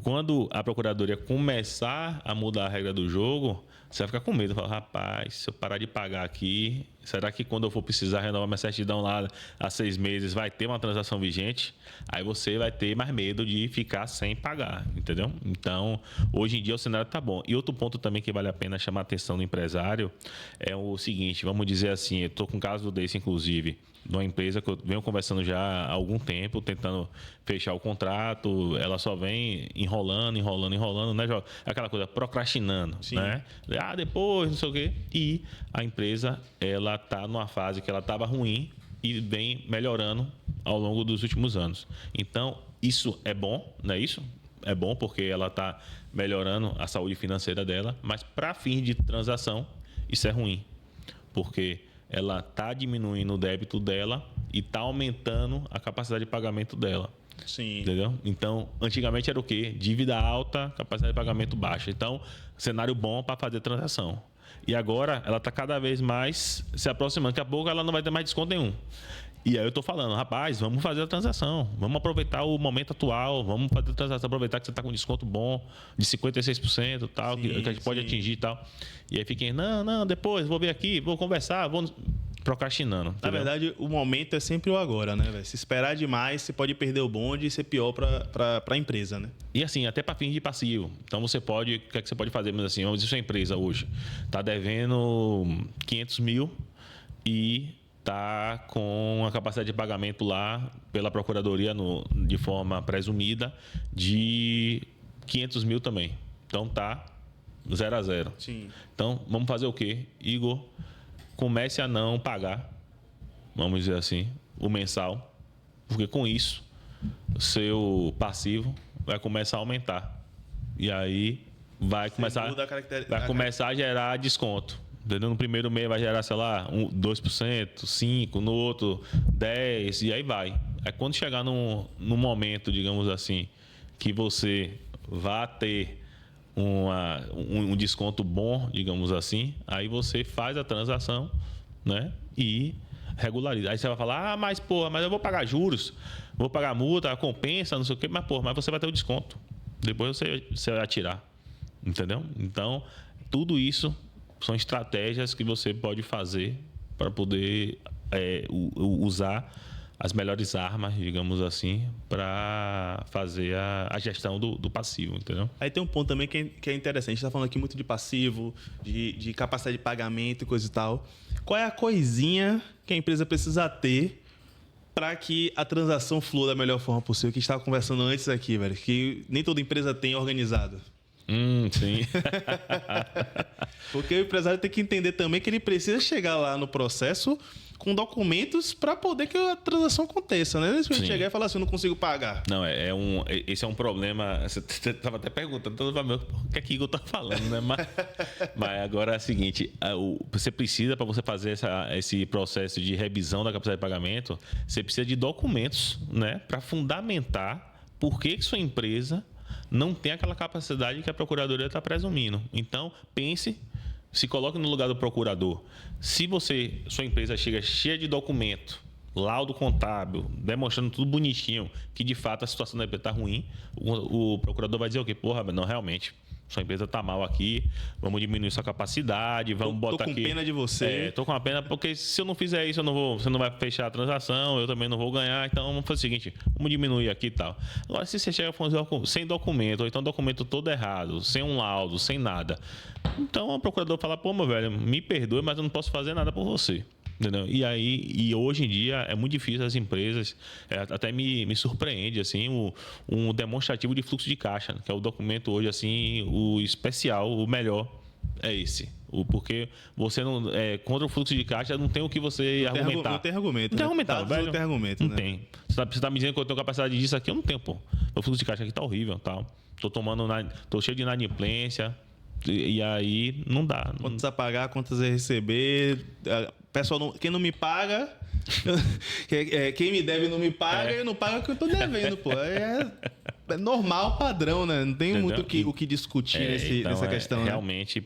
quando a Procuradoria começar a mudar a regra do jogo, você vai ficar com medo. Falar, rapaz, se eu parar de pagar aqui, será que quando eu for precisar renovar minha certidão lá há 6 meses vai ter uma transação vigente? Aí você vai ter mais medo de ficar sem pagar, entendeu? Então, hoje em dia o cenário está bom. E outro ponto também que vale a pena chamar a atenção do empresário é o seguinte, vamos dizer assim, eu estou com um caso desse, inclusive, de uma empresa que eu venho conversando já há algum tempo, tentando fechar o contrato, ela só vem enrolando, né, Jorge? Aquela coisa, procrastinando, Sim. Né? Depois, não sei o quê. E a empresa, ela está numa fase que ela estava ruim e vem melhorando ao longo dos últimos anos. Então, isso é bom, não é isso? É bom porque ela está melhorando a saúde financeira dela, mas para fins de transação, isso é ruim. Porque ela está diminuindo o débito dela e está aumentando a capacidade de pagamento dela. Sim. Entendeu? Então, antigamente era o quê? Dívida alta, capacidade de pagamento baixa. Então, cenário bom para fazer transação. E agora, ela está cada vez mais se aproximando. Daqui a pouco, ela não vai ter mais desconto nenhum. E aí eu estou falando, rapaz, vamos fazer a transação. Vamos aproveitar o momento atual. Vamos fazer a transação, aproveitar que você está com um desconto bom de 56%, tal, que a gente pode atingir e tal. E aí fiquem, não, depois, vou ver aqui, vou conversar, vou procrastinando. Entendeu? Na verdade, o momento é sempre o agora, né, velho? Se esperar demais, você pode perder o bonde e ser pior para a empresa, né? E assim, até para fins de passivo. Então, o que é que você pode fazer? Mas assim, vamos dizer, sua empresa hoje está devendo 500 mil e está com a capacidade de pagamento lá pela Procuradoria de forma presumida de 500 mil também. Então, tá 0 a 0. Sim. Então, vamos fazer o quê? Igor, comece a não pagar, vamos dizer assim, o mensal, Porque com isso, o seu passivo vai começar a aumentar. E aí vai começar a gerar desconto. Entendeu? No primeiro mês vai gerar, sei lá, 2%, 5%, no outro 10%, e aí vai. É quando chegar num momento, digamos assim, que você vai ter um desconto bom, digamos assim, aí você faz a transação, né? E regulariza. Aí você vai falar, mas eu vou pagar juros, vou pagar multa, compensa, não sei o quê, mas você vai ter o desconto. Depois você vai tirar. Entendeu? Então, tudo isso são estratégias que você pode fazer para poder usar as melhores armas, digamos assim, para fazer a gestão do passivo, entendeu? Aí tem um ponto também que é interessante. A gente está falando aqui muito de passivo, de capacidade de pagamento e coisa e tal. Qual é a coisinha que a empresa precisa ter para que a transação flua da melhor forma possível? Que a gente estava conversando antes aqui, velho, que nem toda empresa tem organizado. Sim. Porque o empresário tem que entender também que ele precisa chegar lá no processo com documentos para poder que a transação aconteça, né? Se ele chegar e falar assim, eu não consigo pagar. Não, esse é um problema. Você estava até perguntando, o que é que Igor está falando, né? Mas agora é o seguinte: você precisa, para você fazer esse processo de revisão da capacidade de pagamento, você precisa de documentos, né? Para fundamentar por que sua empresa não tem aquela capacidade que a Procuradoria está presumindo. Então, se coloque no lugar do procurador. Se sua empresa chega cheia de documento, laudo contábil, demonstrando tudo bonitinho, que de fato a situação da empresa está ruim, o procurador vai dizer o quê? Não, realmente, sua empresa está mal aqui, vamos diminuir sua capacidade, vamos botar aqui... Tô com pena de você. Tô com uma pena, porque se eu não fizer isso, você não vai fechar a transação, eu também não vou ganhar, então vamos fazer o seguinte, vamos diminuir aqui e tal. Agora, se você chega sem documento, ou então documento todo errado, sem um laudo, sem nada, então o procurador fala, meu velho, me perdoe, mas eu não posso fazer nada por você. Entendeu? E hoje em dia é muito difícil as empresas, até me surpreende assim, um demonstrativo de fluxo de caixa, que é o documento hoje assim, o especial, o melhor é esse. Porque você não contra o fluxo de caixa não tem o que você argumentar. Não tem argumento. Não tem argumentar, velho. Não tem argumento, não né? tem. Você tá me dizendo que eu tenho capacidade disso aqui? Eu não tenho, pô. O fluxo de caixa aqui tá horrível, tal. Tô cheio de inadimplência. E aí não dá. Quantas a pagar, quantas a receber. Pessoal, quem não me paga, quem me deve não me paga, eu não pago o que eu tô devendo, pô. É normal, padrão, né? Não tem muito o que discutir nessa questão. Realmente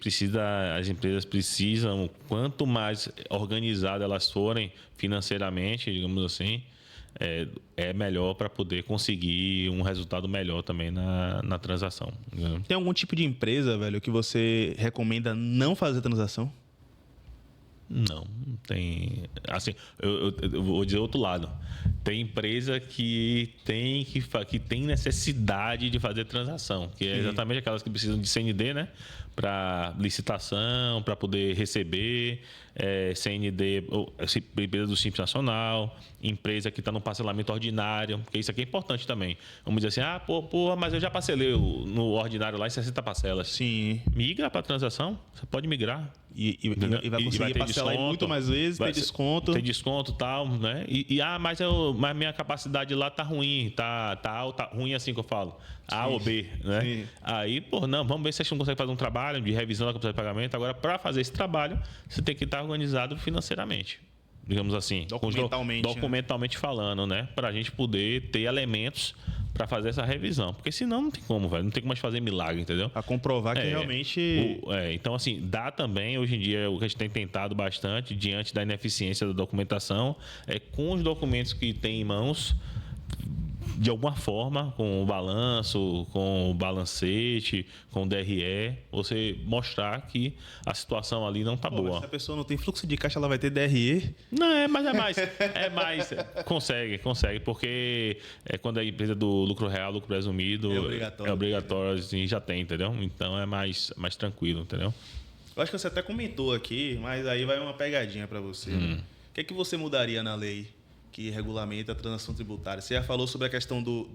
as empresas precisam, quanto mais organizadas elas forem financeiramente, digamos assim, é melhor para poder conseguir um resultado melhor também na transação. Né? Tem algum tipo de empresa, velho, que você recomenda não fazer transação? Não tem. Assim, eu vou dizer outro lado. Tem empresa que tem necessidade de fazer transação, que é exatamente aquelas que precisam de CND, né? Para licitação, para poder receber, CND, empresa do Simples Nacional, empresa que está no parcelamento ordinário, porque isso aqui é importante também. Vamos dizer assim, mas eu já parcelei no ordinário lá em 60 parcelas. Sim. Migra para transação, você pode migrar. E vai conseguir parcelar muito mais vezes, ter desconto. Ter desconto e tal, né? Mas minha capacidade lá tá ruim, tá alta, ruim assim que eu falo. A ou B, né? Sim. Aí, vamos ver se a gente não consegue fazer um trabalho de revisão da capacidade de pagamento. Agora, para fazer esse trabalho, você tem que estar organizado financeiramente. Digamos assim. Documentalmente falando, né? Para a gente poder ter elementos para fazer essa revisão. Porque senão não tem como, velho. Não tem como mais fazer milagre, entendeu? A comprovar que realmente... Então, assim, dá também, hoje em dia, o que a gente tem tentado bastante, diante da ineficiência da documentação, com os documentos que tem em mãos, de alguma forma, com o balanço, com o balancete, com o DRE, você mostrar que a situação ali não está boa. Se a pessoa não tem fluxo de caixa, ela vai ter DRE? Não, mas é mais. Consegue, porque quando a empresa do lucro real, lucro presumido, é obrigatório assim, já tem, entendeu? Então é mais tranquilo, entendeu? Eu acho que você até comentou aqui, mas aí vai uma pegadinha para você. O que é que você mudaria na lei que regulamenta a transação tributária? Você já falou sobre a questão do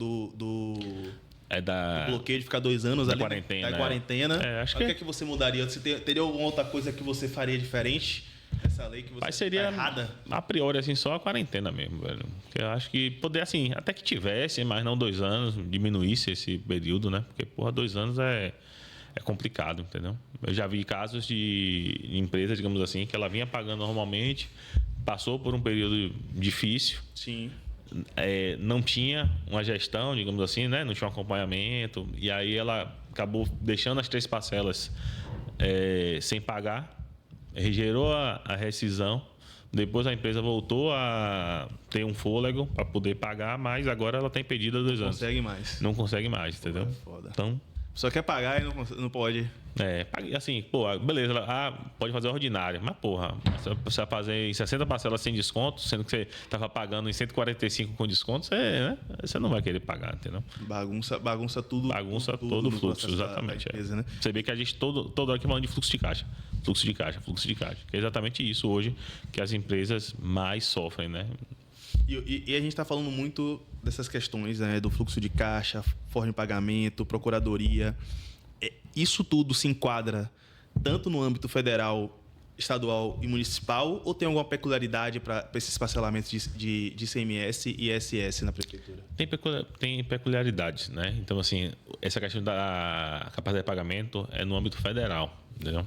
bloqueio de ficar 2 anos da ali, quarentena. Da quarentena. Acho o que é que você mudaria? Você teria alguma outra coisa que você faria diferente Essa lei que você Mas seria, tá errada? a priori, assim, só a quarentena mesmo, velho. Porque eu acho que poder, assim, até que tivesse, mas não 2 anos, diminuísse esse período, né? Porque, porra, 2 anos é complicado, entendeu? Eu já vi casos de empresa, digamos assim, que ela vinha pagando normalmente, passou por um período difícil, Sim. não tinha uma gestão, digamos assim, né? Não tinha um acompanhamento, e aí ela acabou deixando as 3 parcelas sem pagar, gerou a rescisão, depois a empresa voltou a ter um fôlego para poder pagar, mas agora ela tem pedido há 2 anos. Consegue mais. Não consegue mais, entendeu? Foda. Então, Só quer pagar e não pode. assim, pô, beleza, pode fazer ordinária, mas porra, você vai fazer em 60 parcelas sem desconto, sendo que você estava pagando em 145 com desconto, você não vai querer pagar, entendeu? Bagunça tudo. Bagunça tudo todo o no fluxo, processo da exatamente. empresa, né? Você vê que a gente toda hora que falando de fluxo de caixa. Fluxo de caixa. Que é exatamente isso hoje que as empresas mais sofrem, né? E a gente está falando muito dessas questões, né, do fluxo de caixa, forma de pagamento, procuradoria. Isso tudo se enquadra tanto no âmbito federal, estadual e municipal, ou tem alguma peculiaridade para esses parcelamentos de ICMS e ISS na prefeitura? Tem peculiaridades, né? Então, assim, essa questão da capacidade de pagamento é no âmbito federal, entendeu?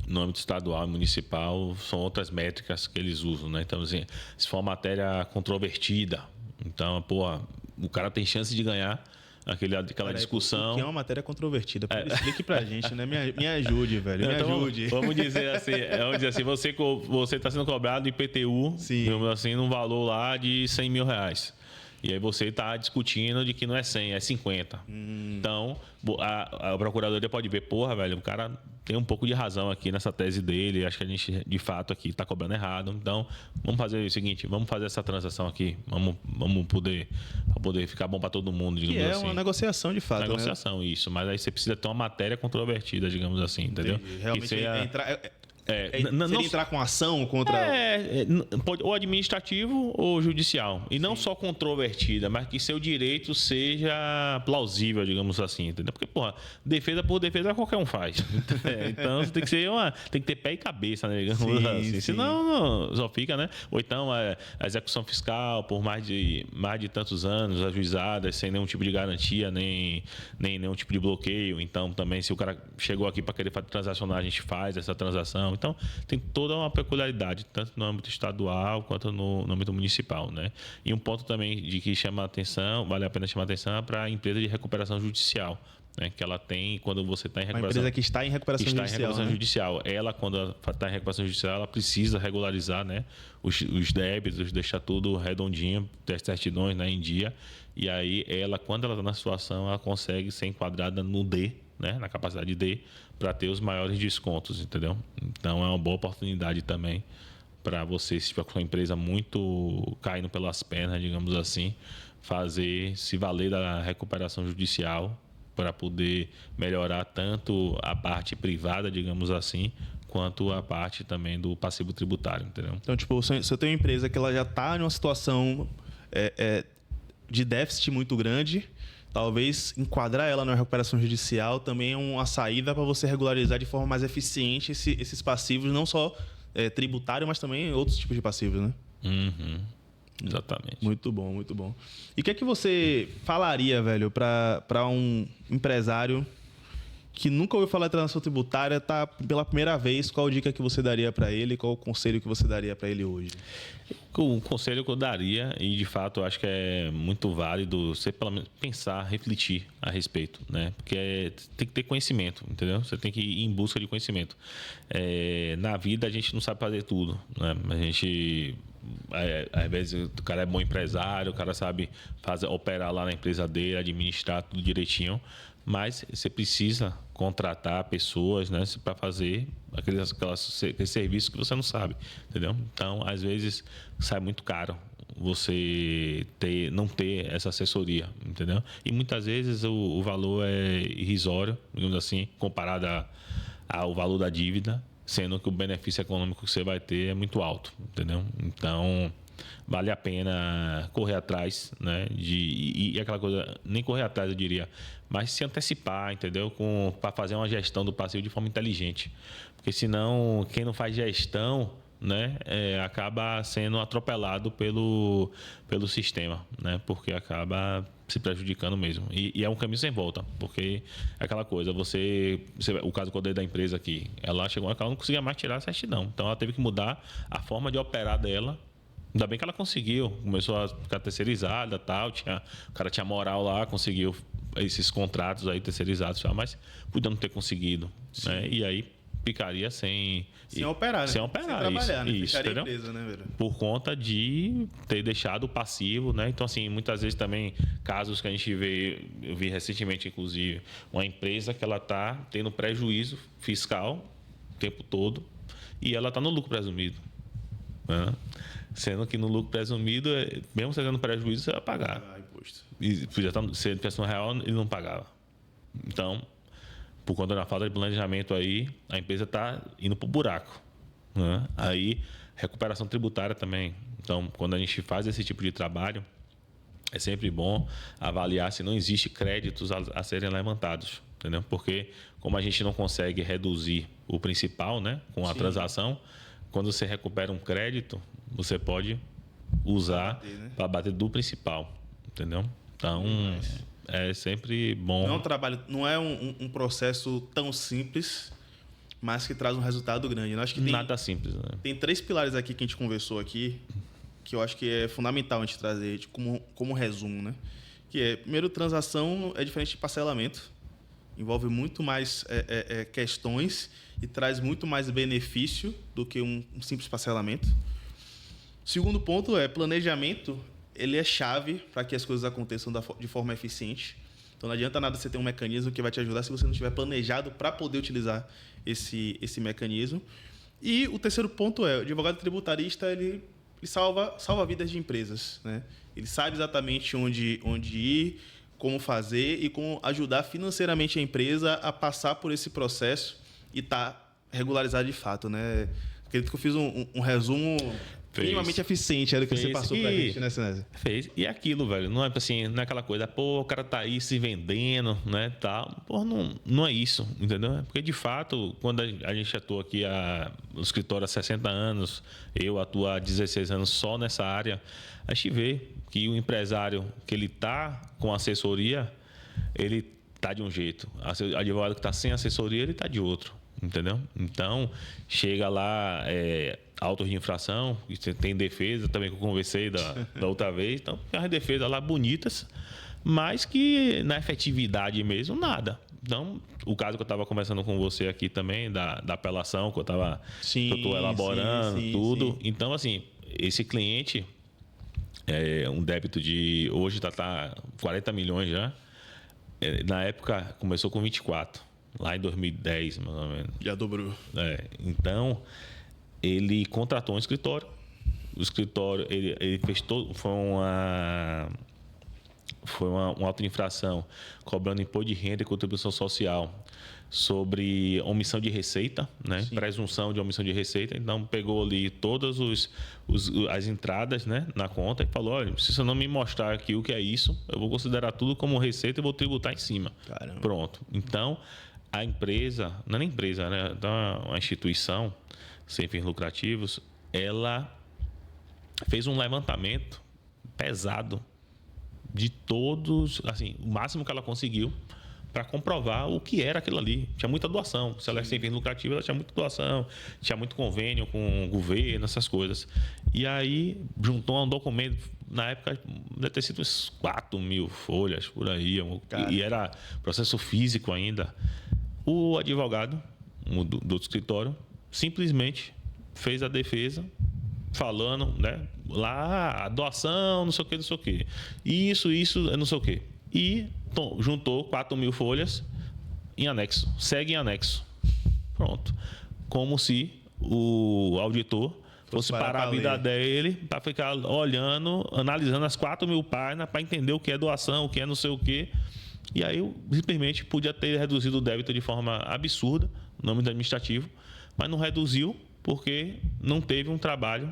No âmbito estadual e municipal são outras métricas que eles usam, né? Então, assim, se for uma matéria controvertida, então, pô, o cara tem chance de ganhar aquela discussão. O que é uma matéria controvertida? Explique pra gente, né? Me ajude, velho. Me então, ajude. Vamos dizer assim, você está sendo cobrado IPTU, digamos assim, num valor lá de 100 mil reais. E aí você está discutindo de que não é 100, é 50. Então, a procuradoria pode ver, porra, velho, o cara tem um pouco de razão aqui nessa tese dele, acho que a gente, de fato, aqui está cobrando errado. Então, vamos fazer o seguinte, vamos fazer essa transação aqui, vamos poder ficar bom para todo mundo, digamos assim. Que é uma negociação, de fato, negociação, né? Isso, mas aí você precisa ter uma matéria controvertida, digamos assim, entendeu? Realmente seja, seria entrar com ação contra... ou administrativo ou judicial. E não só controvertida, mas que seu direito seja plausível, digamos assim, entendeu? Porque, porra, defesa por defesa qualquer um faz. Então, tem que ter pé e cabeça, né? Digamos assim. Senão, só fica, né? Ou então, a execução fiscal por mais de tantos anos, ajuizadas, sem nenhum tipo de garantia, nem nenhum tipo de bloqueio. Então, também, se o cara chegou aqui para querer transacionar, a gente faz essa transação. Então, tem toda uma peculiaridade, tanto no âmbito estadual quanto no âmbito municipal, né? E um ponto também de que chama a atenção, vale a pena chamar a atenção, é para a empresa de recuperação judicial, né? Que ela tem quando você está em recuperação. Uma empresa que está em recuperação judicial. Está em recuperação judicial. Ela, quando está em recuperação judicial, ela precisa regularizar, né, os débitos, deixar tudo redondinho, ter as certidões, né, em dia. E aí, quando ela está na situação, ela consegue ser enquadrada no D, né, na capacidade D, para ter os maiores descontos, entendeu? Então, é uma boa oportunidade também para você, se tiver com uma empresa muito caindo pelas pernas, digamos assim, se valer da recuperação judicial para poder melhorar tanto a parte privada, digamos assim, quanto a parte também do passivo tributário, entendeu? Então, tipo, se eu tenho uma empresa que ela já está em uma situação de déficit muito grande, talvez enquadrar ela na recuperação judicial também é uma saída para você regularizar de forma mais eficiente esses passivos, não só tributário, mas também outros tipos de passivos, né? Uhum. Exatamente. Muito bom, muito bom. E o que é que você falaria, velho, para um empresário que nunca ouviu falar de transação tributária, tá pela primeira vez? Qual dica que você daria para ele? Qual o conselho que você daria para ele hoje? O conselho que eu daria, e de fato eu acho que é muito válido você pelo menos pensar, refletir a respeito, né? Porque tem que ter conhecimento, entendeu? Você tem que ir em busca de conhecimento. Na vida a gente não sabe fazer tudo, né? A gente, às vezes, o cara é bom empresário, o cara sabe operar lá na empresa dele, administrar tudo direitinho, mas você precisa contratar pessoas, né, para fazer aqueles serviços que você não sabe, entendeu? Então, às vezes, sai muito caro você não ter essa assessoria, entendeu? E muitas vezes o valor é irrisório, digamos assim, comparado ao valor da dívida, sendo que o benefício econômico que você vai ter é muito alto, entendeu? Então, vale a pena correr atrás, né? E aquela coisa, nem correr atrás, eu diria, mas se antecipar, entendeu? Para fazer uma gestão do passivo de forma inteligente. Porque senão, quem não faz gestão, né, acaba sendo atropelado pelo sistema, né? Porque acaba se prejudicando mesmo. E é um caminho sem volta, porque é aquela coisa, o caso que eu dei da empresa aqui, ela chegou a ela não conseguia mais tirar a certidão. Então ela teve que mudar a forma de operar dela. Ainda bem que ela conseguiu, começou a ficar terceirizada, tal, o cara tinha moral lá, conseguiu esses contratos aí terceirizados, mas podia não ter conseguido, né? E aí ficaria sem operar, né? Sem operar, sem trabalhar, isso, né? entendeu? Empresa, né, velho? Por conta de ter deixado o passivo, né? Então, assim, muitas vezes também, casos que a gente eu vi recentemente, inclusive, uma empresa que ela está tendo prejuízo fiscal o tempo todo e ela está no lucro presumido, né? Sendo que no lucro presumido, mesmo você tendo prejuízo, você vai pagar. Imposto. E podia estar, se ele tivesse R$1, ele não pagava. Então, por conta da falta de planejamento aí, a empresa está indo para o buraco, né? Aí, recuperação tributária também. Então, quando a gente faz esse tipo de trabalho, é sempre bom avaliar se não existe créditos a serem levantados, entendeu? Porque como a gente não consegue reduzir o principal, né, com a transação, quando você recupera um crédito, você pode usar para bater do principal, entendeu? Então, é sempre bom. Não é um trabalho, não é um processo tão simples, mas que traz um resultado grande. Eu acho que nada simples, né? Tem 3 pilares aqui que a gente conversou aqui, que eu acho que é fundamental a gente trazer como resumo, né? Que é, primeiro, transação é diferente de parcelamento. Envolve muito mais questões e traz muito mais benefício do que um simples parcelamento. Segundo ponto é planejamento. Ele é chave para que as coisas aconteçam de forma eficiente. Então, não adianta nada você ter um mecanismo que vai te ajudar se você não estiver planejado para poder utilizar esse mecanismo. E o terceiro ponto é, o advogado tributarista ele salva vidas de empresas, né? Ele sabe exatamente onde ir, como fazer e como ajudar financeiramente a empresa a passar por esse processo e estar regularizado de fato, né? Acredito que eu fiz um resumo minimamente eficiente, era o que você passou pra gente, né, Sinésio? Fez. E é aquilo, velho, não é assim, não é aquela coisa, pô, o cara tá aí se vendendo, né, tal. Pô, não é isso, entendeu? Porque, de fato, quando a gente atua aqui no escritório há 60 anos, eu atuo há 16 anos só nessa área, a gente vê que o empresário que ele tá com assessoria, ele tá de um jeito. O advogado que tá sem assessoria, ele tá de outro, entendeu? Então, chega lá... autos de infração, tem defesa também que eu conversei da outra vez. Então, tem as defesas lá bonitas, mas que na efetividade mesmo, nada. Então, o caso que eu estava conversando com você aqui também, da apelação, que eu estou elaborando, tudo. Sim. Então, assim, esse cliente, um débito de... Hoje está 40 milhões já. Na época, começou com 24, lá em 2010, mais ou menos. Já dobrou. Então... Ele contratou um escritório. O escritório, ele fez todo... Foi uma auto-infração cobrando imposto de renda e contribuição social sobre omissão de receita, né? Sim. Presunção de omissão de receita. Então, pegou ali todas as entradas, né, na conta e falou, olha, se você não me mostrar aqui o que é isso, eu vou considerar tudo como receita e vou tributar em cima. Caramba. Pronto. Então, a empresa... Não é nem empresa, né? Então, uma instituição... sem fins lucrativos, ela fez um levantamento pesado de todos, assim, o máximo que ela conseguiu para comprovar o que era aquilo ali. Tinha muita doação. Se ela é sem fins lucrativos, ela tinha muita doação, tinha muito convênio com o governo, essas coisas. E aí, juntou um documento, na época, deve ter sido uns 4 mil folhas, por aí, e era processo físico ainda. O advogado do escritório simplesmente fez a defesa falando, né, lá, a doação, não sei o que. Isso, não sei o que. E juntou 4 mil folhas em anexo. Segue em anexo. Pronto. Como se o auditor fosse parar a vida dele para ficar olhando, analisando as 4 mil páginas para entender o que é doação, o que é não sei o que. E aí, simplesmente, podia ter reduzido o débito de forma absurda, no nome do administrativo, mas não reduziu porque não teve um trabalho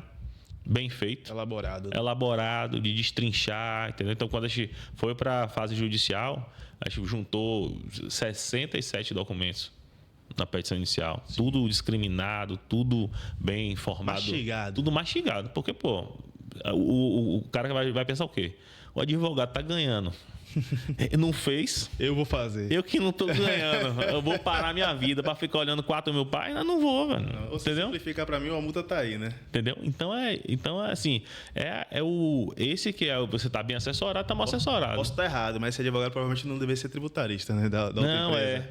bem feito. Elaborado, de destrinchar, entendeu? Então, quando a gente foi para a fase judicial, a gente juntou 67 documentos na petição inicial. Sim. Tudo discriminado, tudo bem informado. Mastigado. Tudo mastigado. Porque, pô, o cara vai pensar o quê? O advogado tá ganhando. Não fez. Eu vou fazer. Eu que não tô ganhando. Eu vou parar minha vida para ficar olhando 4 mil pais? Eu não vou, velho. Ou se simplificar para mim, a multa tá aí, né? Entendeu? Então assim, esse que você tá bem assessorado, tá mal assessorado. Posso estar errado, mas esse advogado provavelmente não deveria ser tributarista, né? Da não, é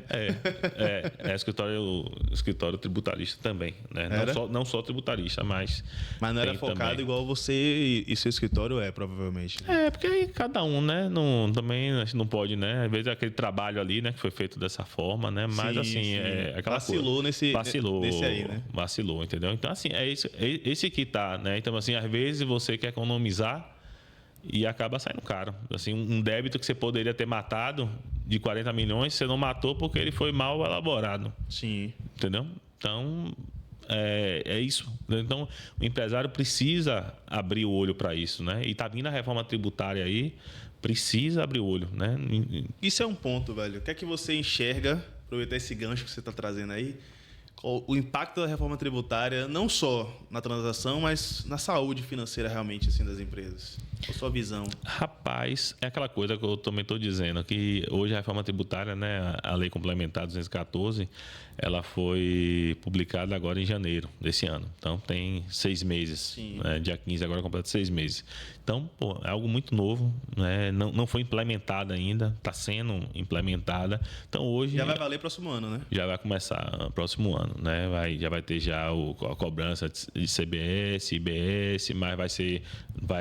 escritório tributarista também, né? Não só tributarista, mas não era focado também. Igual você e seu escritório provavelmente. Né? Porque aí cada um, né? Também a gente não pode, né? Às vezes aquele trabalho ali, né? Que foi feito dessa forma, né? Mas assim, aquela vacilou coisa. Vacilou nesse aí, né? Vacilou, entendeu? Então, assim, esse que tá, né? Então, assim, às vezes você quer economizar e acaba saindo caro. Assim, um débito que você poderia ter matado de 40 milhões, você não matou porque ele foi mal elaborado. Sim. Entendeu? Então, é isso. Então, o empresário precisa abrir o olho para isso, né? E tá vindo a reforma tributária aí, precisa abrir o olho, né? Isso é um ponto, velho. O que é que você enxerga, aproveitar esse gancho que você está trazendo aí, o impacto da reforma tributária, não só na transação, mas na saúde financeira realmente assim, das empresas? Qual a sua visão? Rapaz, é aquela coisa que eu também estou dizendo, que hoje a reforma tributária, né, a Lei Complementar 214, ela foi publicada agora em janeiro desse ano. Então, tem 6 meses. Né? Dia 15 agora completa 6 meses. Então, pô, é algo muito novo, né? Não foi implementada ainda, está sendo implementada. Então, hoje... Já vai valer próximo ano, né? Já vai começar próximo ano, né? Já vai ter já a cobrança de CBS, IBS, mas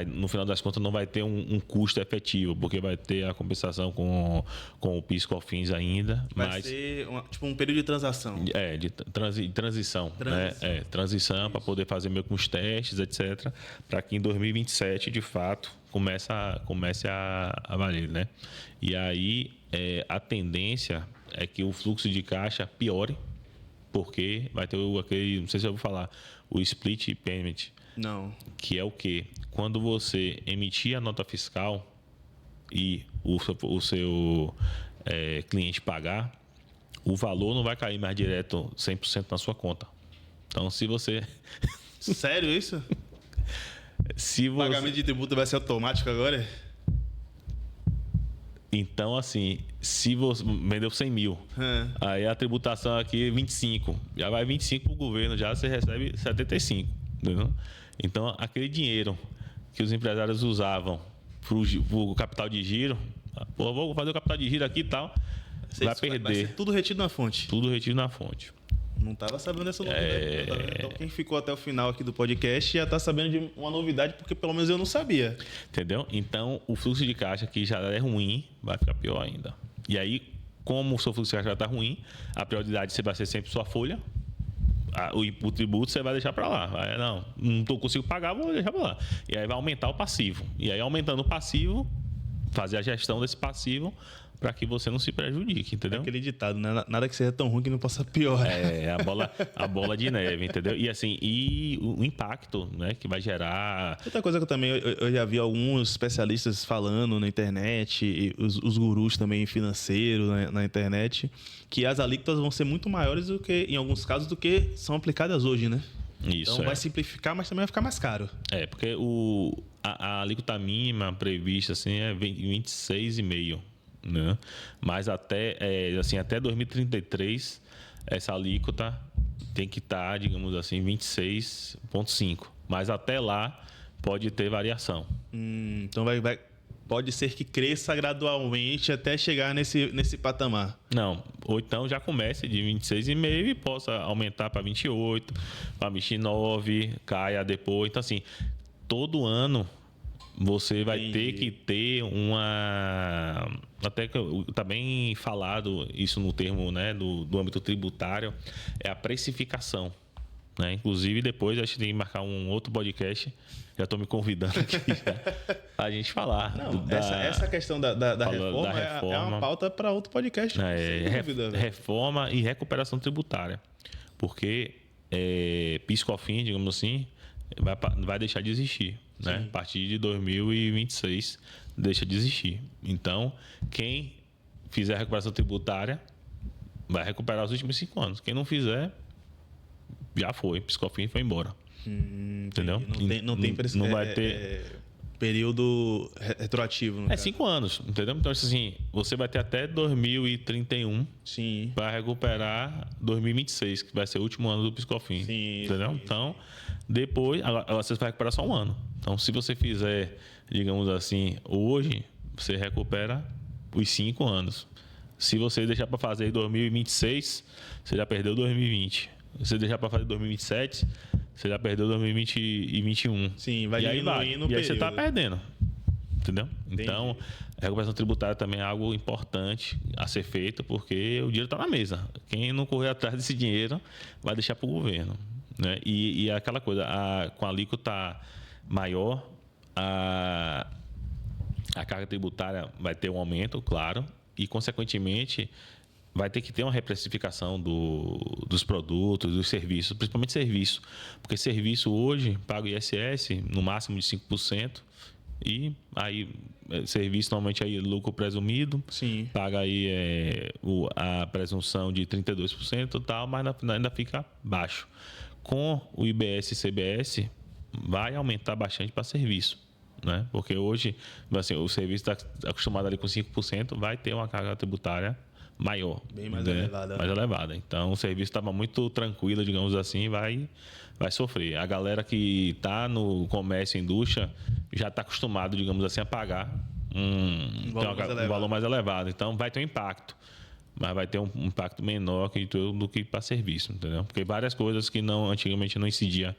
no final das contas não vai ter um custo efetivo, porque vai ter a compensação com o PIS/COFINS ainda. Vai ser um período de transação. De transição. Né? Transição para poder fazer meio com os testes, etc. Para que em 2027, de fato, comece a valer, né? E aí a tendência é que o fluxo de caixa piore, porque vai ter aquele, não sei se eu vou falar, o split payment. Não. Que é o quê? Quando você emitir a nota fiscal e o seu cliente pagar, o valor não vai cair mais direto 100% na sua conta. Então, se você... Sério isso? O pagamento de tributo vai ser automático agora? Então, assim, se você vendeu 100 mil, aí a tributação aqui é 25. Já vai 25 para o governo, já você recebe 75. Entendeu? Então, aquele dinheiro que os empresários usavam para o capital de giro, pô, vou fazer o capital de giro aqui e tal, vai perder. Vai ser tudo retido na fonte. Tudo retido na fonte. Não estava sabendo dessa novidade. Então, quem ficou até o final aqui do podcast já está sabendo de uma novidade, porque pelo menos eu não sabia. Entendeu? Então, o fluxo de caixa que já é ruim, vai ficar pior ainda. E aí, como o seu fluxo de caixa já está ruim, a prioridade você vai ser sempre sua folha. O tributo você vai deixar para lá. Não consigo pagar, vou deixar para lá. E aí vai aumentar o passivo. E aí, aumentando o passivo, fazer a gestão desse passivo para que você não se prejudique, entendeu? É aquele ditado, né? Nada que seja tão ruim que não possa pior. A bola de neve, entendeu? E assim, o impacto, né, que vai gerar... Outra coisa que eu já vi alguns especialistas falando na internet, e os gurus também financeiros na internet, que as alíquotas vão ser muito maiores do que, em alguns casos, do que são aplicadas hoje, né? Isso, então vai simplificar, mas também vai ficar mais caro. Porque a alíquota mínima prevista assim, é 26,5%. Né? Mas até 2033 essa alíquota tem que estar, digamos assim, 26,5%. Mas até lá pode ter variação. Então pode ser que cresça gradualmente até chegar nesse patamar. Não, ou então já comece de 26,5% e possa aumentar para 28%, para 29%, caia depois. Então, assim, todo ano você vai ter que ter uma... Até que está bem falado isso no termo, né, do âmbito tributário, é a precificação. Né? Inclusive, depois a gente tem que marcar um outro podcast. Já estou me convidando aqui a gente falar. Não, essa questão da reforma é uma pauta para outro podcast. Reforma e recuperação tributária. Porque PIS/COFINS, digamos assim, vai deixar de existir, né? A partir de 2026 deixa de existir. Então, quem fizer a recuperação tributária vai recuperar os últimos 5 anos. Quem não fizer, já foi. PiscoFins foi embora. Entendeu? Não vai ter período retroativo. É 5 anos, entendeu? Então, assim, você vai ter até 2031 para recuperar 2026, que vai ser o último ano do PiscoFins. Entendeu? Então, depois, agora você vai recuperar só 1 ano. Então, se você fizer, digamos assim, hoje, você recupera os 5 anos. Se você deixar para fazer em 2026, você já perdeu 2020. Se você deixar para fazer em 2027, você já perdeu 2020 e 2021. Sim, vai diminuindo o período. E aí você está perdendo. Entendeu? Entendi. Então, a recuperação tributária também é algo importante a ser feito, porque o dinheiro está na mesa. Quem não correr atrás desse dinheiro vai deixar para o governo. Né? E aquela coisa, com a alíquota maior, a carga tributária vai ter um aumento, claro, e, consequentemente, vai ter que ter uma reprecificação dos produtos, dos serviços, principalmente serviço. Porque serviço hoje paga o ISS no máximo de 5%, e aí serviço normalmente aí lucro presumido, paga aí a presunção de 32% e tal, mas ainda fica baixo. Com o IBS e CBS, vai aumentar bastante para serviço. Né? Porque hoje, assim, o serviço está acostumado ali com 5%, vai ter uma carga tributária maior. Bem mais elevada. Mais elevada. Então, o serviço estava muito tranquilo, digamos assim, vai sofrer. A galera que está no comércio e indústria já está acostumado, digamos assim, a pagar um valor mais elevado. Então, vai ter um impacto. Mas vai ter um impacto menor do que para serviço, entendeu? Porque várias coisas que antigamente não incidia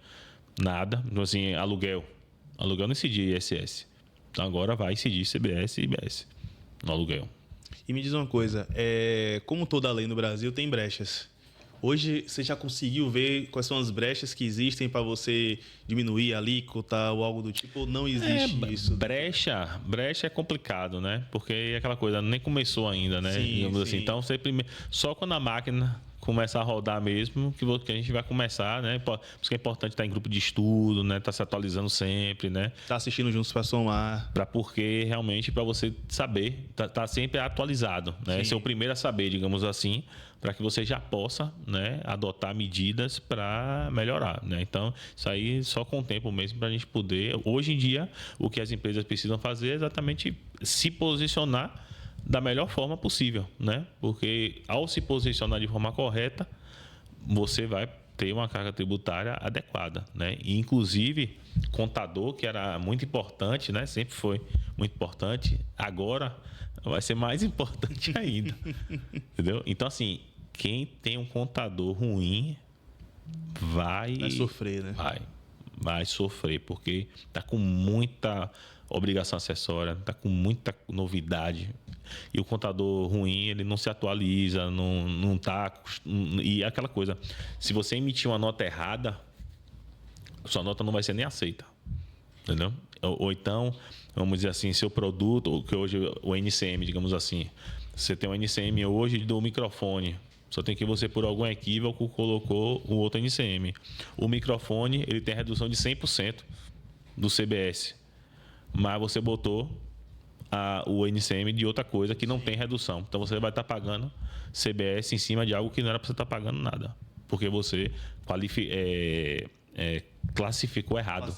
nada, então, assim, aluguel não incidia ISS. Então agora vai incidir CBS e IBS no aluguel. E me diz uma coisa, como toda lei no Brasil tem brechas. Hoje você já conseguiu ver quais são as brechas que existem para você diminuir a alíquota ou algo do tipo? Ou não existe isso? Brecha é complicado, né? Porque é aquela coisa, nem começou ainda, né? Digamos assim. Então, só quando a máquina começar a rodar mesmo, que a gente vai começar, né? Por isso que é importante estar em grupo de estudo, né? Estar se atualizando sempre, né? Tá assistindo Juntos para Somar. Porque realmente para você saber, tá sempre atualizado, né? Ser o primeiro a saber, digamos assim, para que você já possa, né, adotar medidas para melhorar, né? Então, isso aí só com o tempo mesmo para a gente poder. Hoje em dia, o que as empresas precisam fazer é exatamente se posicionar da melhor forma possível, né? Porque ao se posicionar de forma correta, você vai ter uma carga tributária adequada, né? E, inclusive, contador, que era muito importante, né? Sempre foi muito importante, agora vai ser mais importante ainda, entendeu? Então, assim, quem tem um contador ruim vai sofrer, né? Vai sofrer, porque está com muita obrigação acessória, está com muita novidade. E o contador ruim, ele não se atualiza, não está... E aquela coisa, se você emitir uma nota errada, sua nota não vai ser nem aceita. Entendeu? Ou então, vamos dizer assim, seu produto, que hoje o NCM, digamos assim, você tem um NCM hoje do microfone, só tem que você, por algum equívoco, colocou o outro NCM. O microfone, ele tem a redução de 100% do CBS, mas você botou o NCM de outra coisa que não tem redução. Então, você vai estar pagando CBS em cima de algo que não era para você estar pagando nada, porque você classificou errado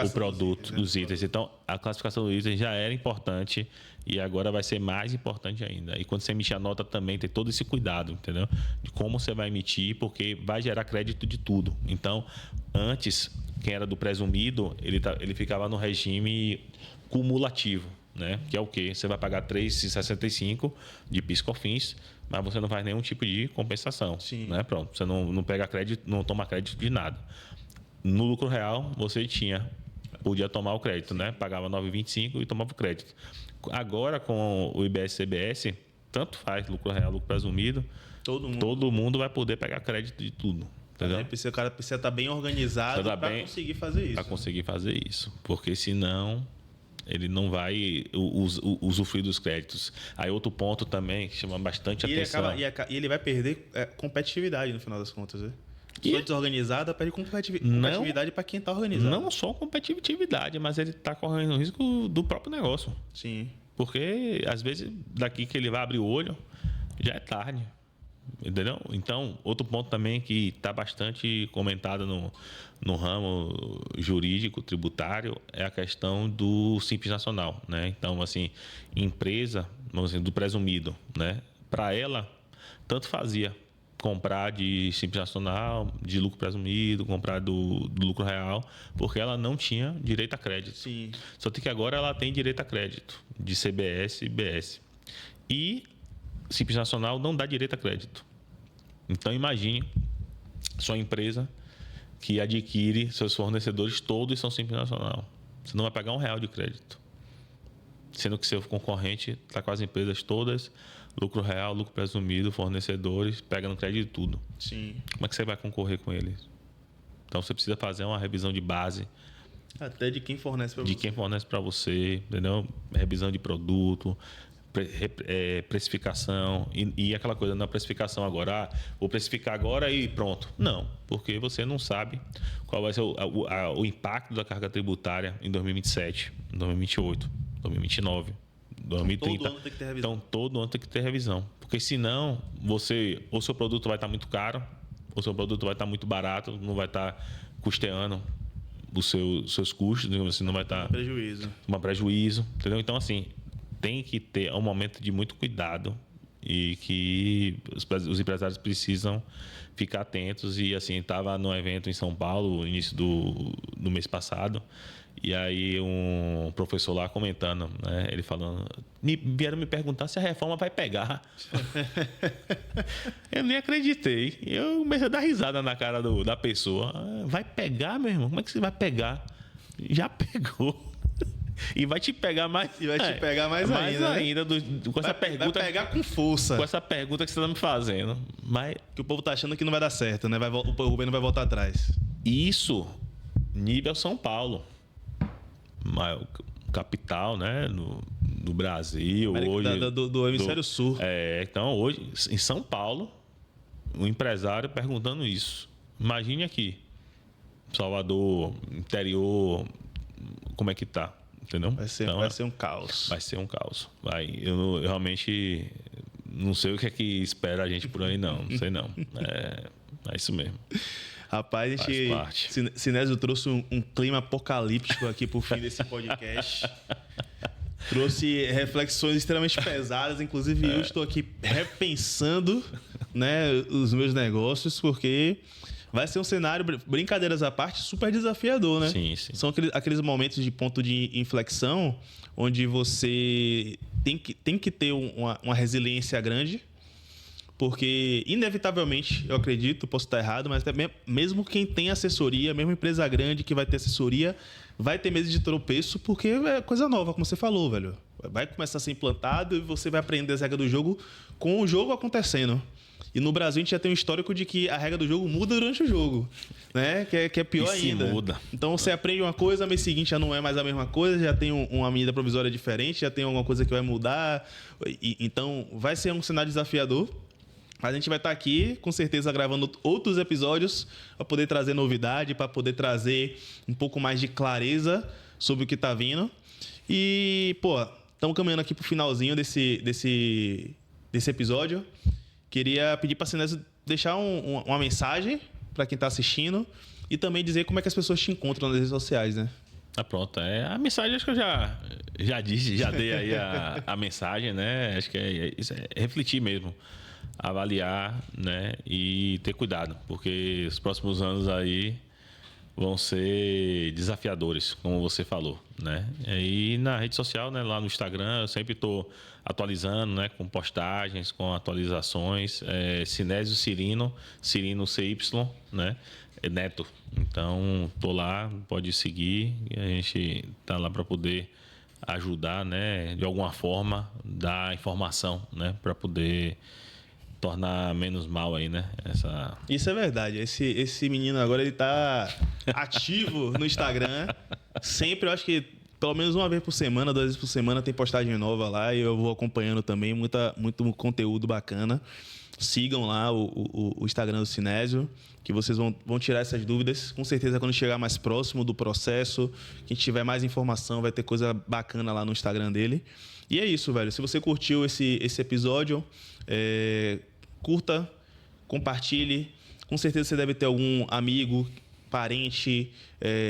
o produto dos itens. Então, a classificação dos itens já era importante e agora vai ser mais importante ainda. E quando você emitir a nota também, tem todo esse cuidado, entendeu? De como você vai emitir, porque vai gerar crédito de tudo. Então, antes, quem era do presumido, ele ficava no regime cumulativo, né? Que é o quê? Você vai pagar 3,65 de PiscoFins, mas você não faz nenhum tipo de compensação. Né? Pronto, você não pega crédito, não toma crédito de nada. No lucro real, você podia tomar o crédito, né? Pagava 9,25 e tomava o crédito. Agora, com o IBS-CBS, tanto faz lucro real, lucro presumido, todo mundo vai poder pegar crédito de tudo. Entendeu? O cara precisa estar bem organizado para conseguir fazer isso. Para conseguir fazer isso. Porque senão ele não vai usufruir dos créditos. Aí outro ponto também que chama bastante atenção. E ele vai perder competitividade no final das contas, né? Pessoa desorganizada perde competitividade para quem está organizado. Não só competitividade, mas ele está correndo o risco do próprio negócio. Sim. Porque, às vezes, daqui que ele vai abrir o olho, já é tarde. Entendeu? Então, outro ponto também que está bastante comentado no ramo jurídico, tributário, é a questão do Simples Nacional, né? Então, assim, empresa, vamos dizer, do presumido, né? Para ela, tanto fazia comprar de Simples Nacional, de lucro presumido, comprar do lucro real, porque ela não tinha direito a crédito. Sim. Só que agora ela tem direito a crédito de CBS e BS. E Simples Nacional não dá direito a crédito. Então, imagine sua empresa que adquire seus fornecedores todos são Simples Nacional. Você não vai pagar R$1 de crédito. Sendo que seu concorrente está com as empresas todas, lucro real, lucro presumido, fornecedores, pega no crédito tudo. Sim. Como é que você vai concorrer com eles? Então, você precisa fazer uma revisão de base. Até de quem fornece para você. De quem fornece para você, entendeu? Revisão de produto, precificação e aquela coisa na precificação agora, vou precificar agora e pronto. Não, porque você não sabe qual vai ser o impacto da carga tributária em 2027, 2028, 2029, 2030. Todo ano tem que ter revisão. Então, todo ano tem que ter revisão. Porque senão, ou seu produto vai estar muito caro, ou seu produto vai estar muito barato, não vai estar custeando os seus custos, você não vai estar... prejuízo, entendeu? Então, assim, tem que ter um momento de muito cuidado e que os empresários precisam ficar atentos. E assim, estava num evento em São Paulo, no início do mês passado, e aí um professor lá comentando, né, ele falando, vieram me perguntar se a reforma vai pegar. Eu nem acreditei. Eu comecei a dar risada na cara da pessoa. Vai pegar, meu irmão? Como é que você vai pegar? Já pegou. E vai te pegar mais. E vai te pegar mais ainda. Com essa pergunta. Vai pegar com força. Com essa pergunta que você está me fazendo. Mas... Que o povo tá achando que não vai dar certo, né? O governo vai voltar atrás. Isso, nível São Paulo. Maior capital, né? No Brasil. Hoje, do Hemisfério Sul. Então, hoje, em São Paulo, um empresário perguntando isso. Imagine aqui. Salvador, interior, como é que tá? Entendeu? Vai ser um caos. Vai ser um caos. Eu realmente não sei o que é que espera a gente por aí, não. Não sei, não. É isso mesmo. Rapaz, Sinésio trouxe um clima apocalíptico aqui pro fim desse podcast. Trouxe reflexões extremamente pesadas. Inclusive, eu estou aqui repensando, né, os meus negócios, porque... vai ser um cenário, brincadeiras à parte, super desafiador, né? Sim, sim. São aqueles momentos de ponto de inflexão onde você tem que ter uma resiliência grande, porque, inevitavelmente, eu acredito, posso estar errado, mas até mesmo quem tem assessoria, mesmo empresa grande que vai ter assessoria, vai ter medo de tropeço, porque é coisa nova, como você falou, velho. Vai começar a ser implantado e você vai aprender as regras do jogo com o jogo acontecendo. E no Brasil a gente já tem um histórico de que a regra do jogo muda durante o jogo, né? Que é pior ainda. Muda. Então você aprende uma coisa, mês seguinte já não é mais a mesma coisa, já tem uma medida provisória diferente, já tem alguma coisa que vai mudar. Então vai ser um cenário desafiador. Mas a gente vai estar aqui, com certeza, gravando outros episódios para poder trazer novidade, para poder trazer um pouco mais de clareza sobre o que está vindo. E, estamos caminhando aqui para o finalzinho desse episódio. Queria pedir para a Sinésio deixar uma mensagem para quem está assistindo e também dizer como é que as pessoas te encontram nas redes sociais, né? Pronto. A mensagem acho que eu já disse, já dei aí a mensagem, né? Acho que isso é refletir mesmo, avaliar, né? E ter cuidado, porque os próximos anos aí vão ser desafiadores, como você falou, né? E na rede social, né, lá no Instagram, eu sempre estou atualizando, né, com postagens, com atualizações. Sinésio Cirino CY, né? Neto. Então, tô lá, pode seguir. E a gente tá lá para poder ajudar, né, de alguma forma, dar informação, né, para poder tornar menos mal aí, né? Isso é verdade. Esse menino agora, ele tá ativo no Instagram. Sempre, eu acho que pelo menos uma vez por semana, 2 vezes por semana tem postagem nova lá e eu vou acompanhando também. Muito conteúdo bacana. sigam lá o Instagram do Synésio, que vocês vão tirar essas dúvidas. Com certeza, quando chegar mais próximo do processo, quem tiver mais informação, vai ter coisa bacana lá no Instagram dele. E é isso, velho. Se você curtiu esse episódio, curta, compartilhe. Com certeza você deve ter algum amigo, parente,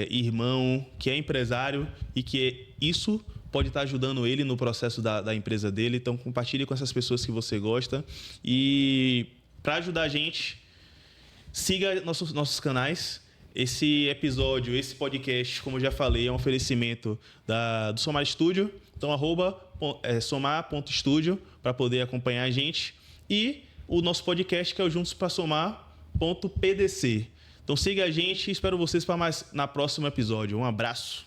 irmão que é empresário e que isso pode estar ajudando ele no processo da empresa dele. Então, compartilhe com essas pessoas que você gosta. E para ajudar a gente, siga nossos canais. Esse episódio, esse podcast, como eu já falei, é um oferecimento do Somar Studio. Então, somar.studio para poder acompanhar a gente. E o nosso podcast, que é o Juntos para Somar.pdc. Então, siga a gente e espero vocês na próximo episódio. Um abraço.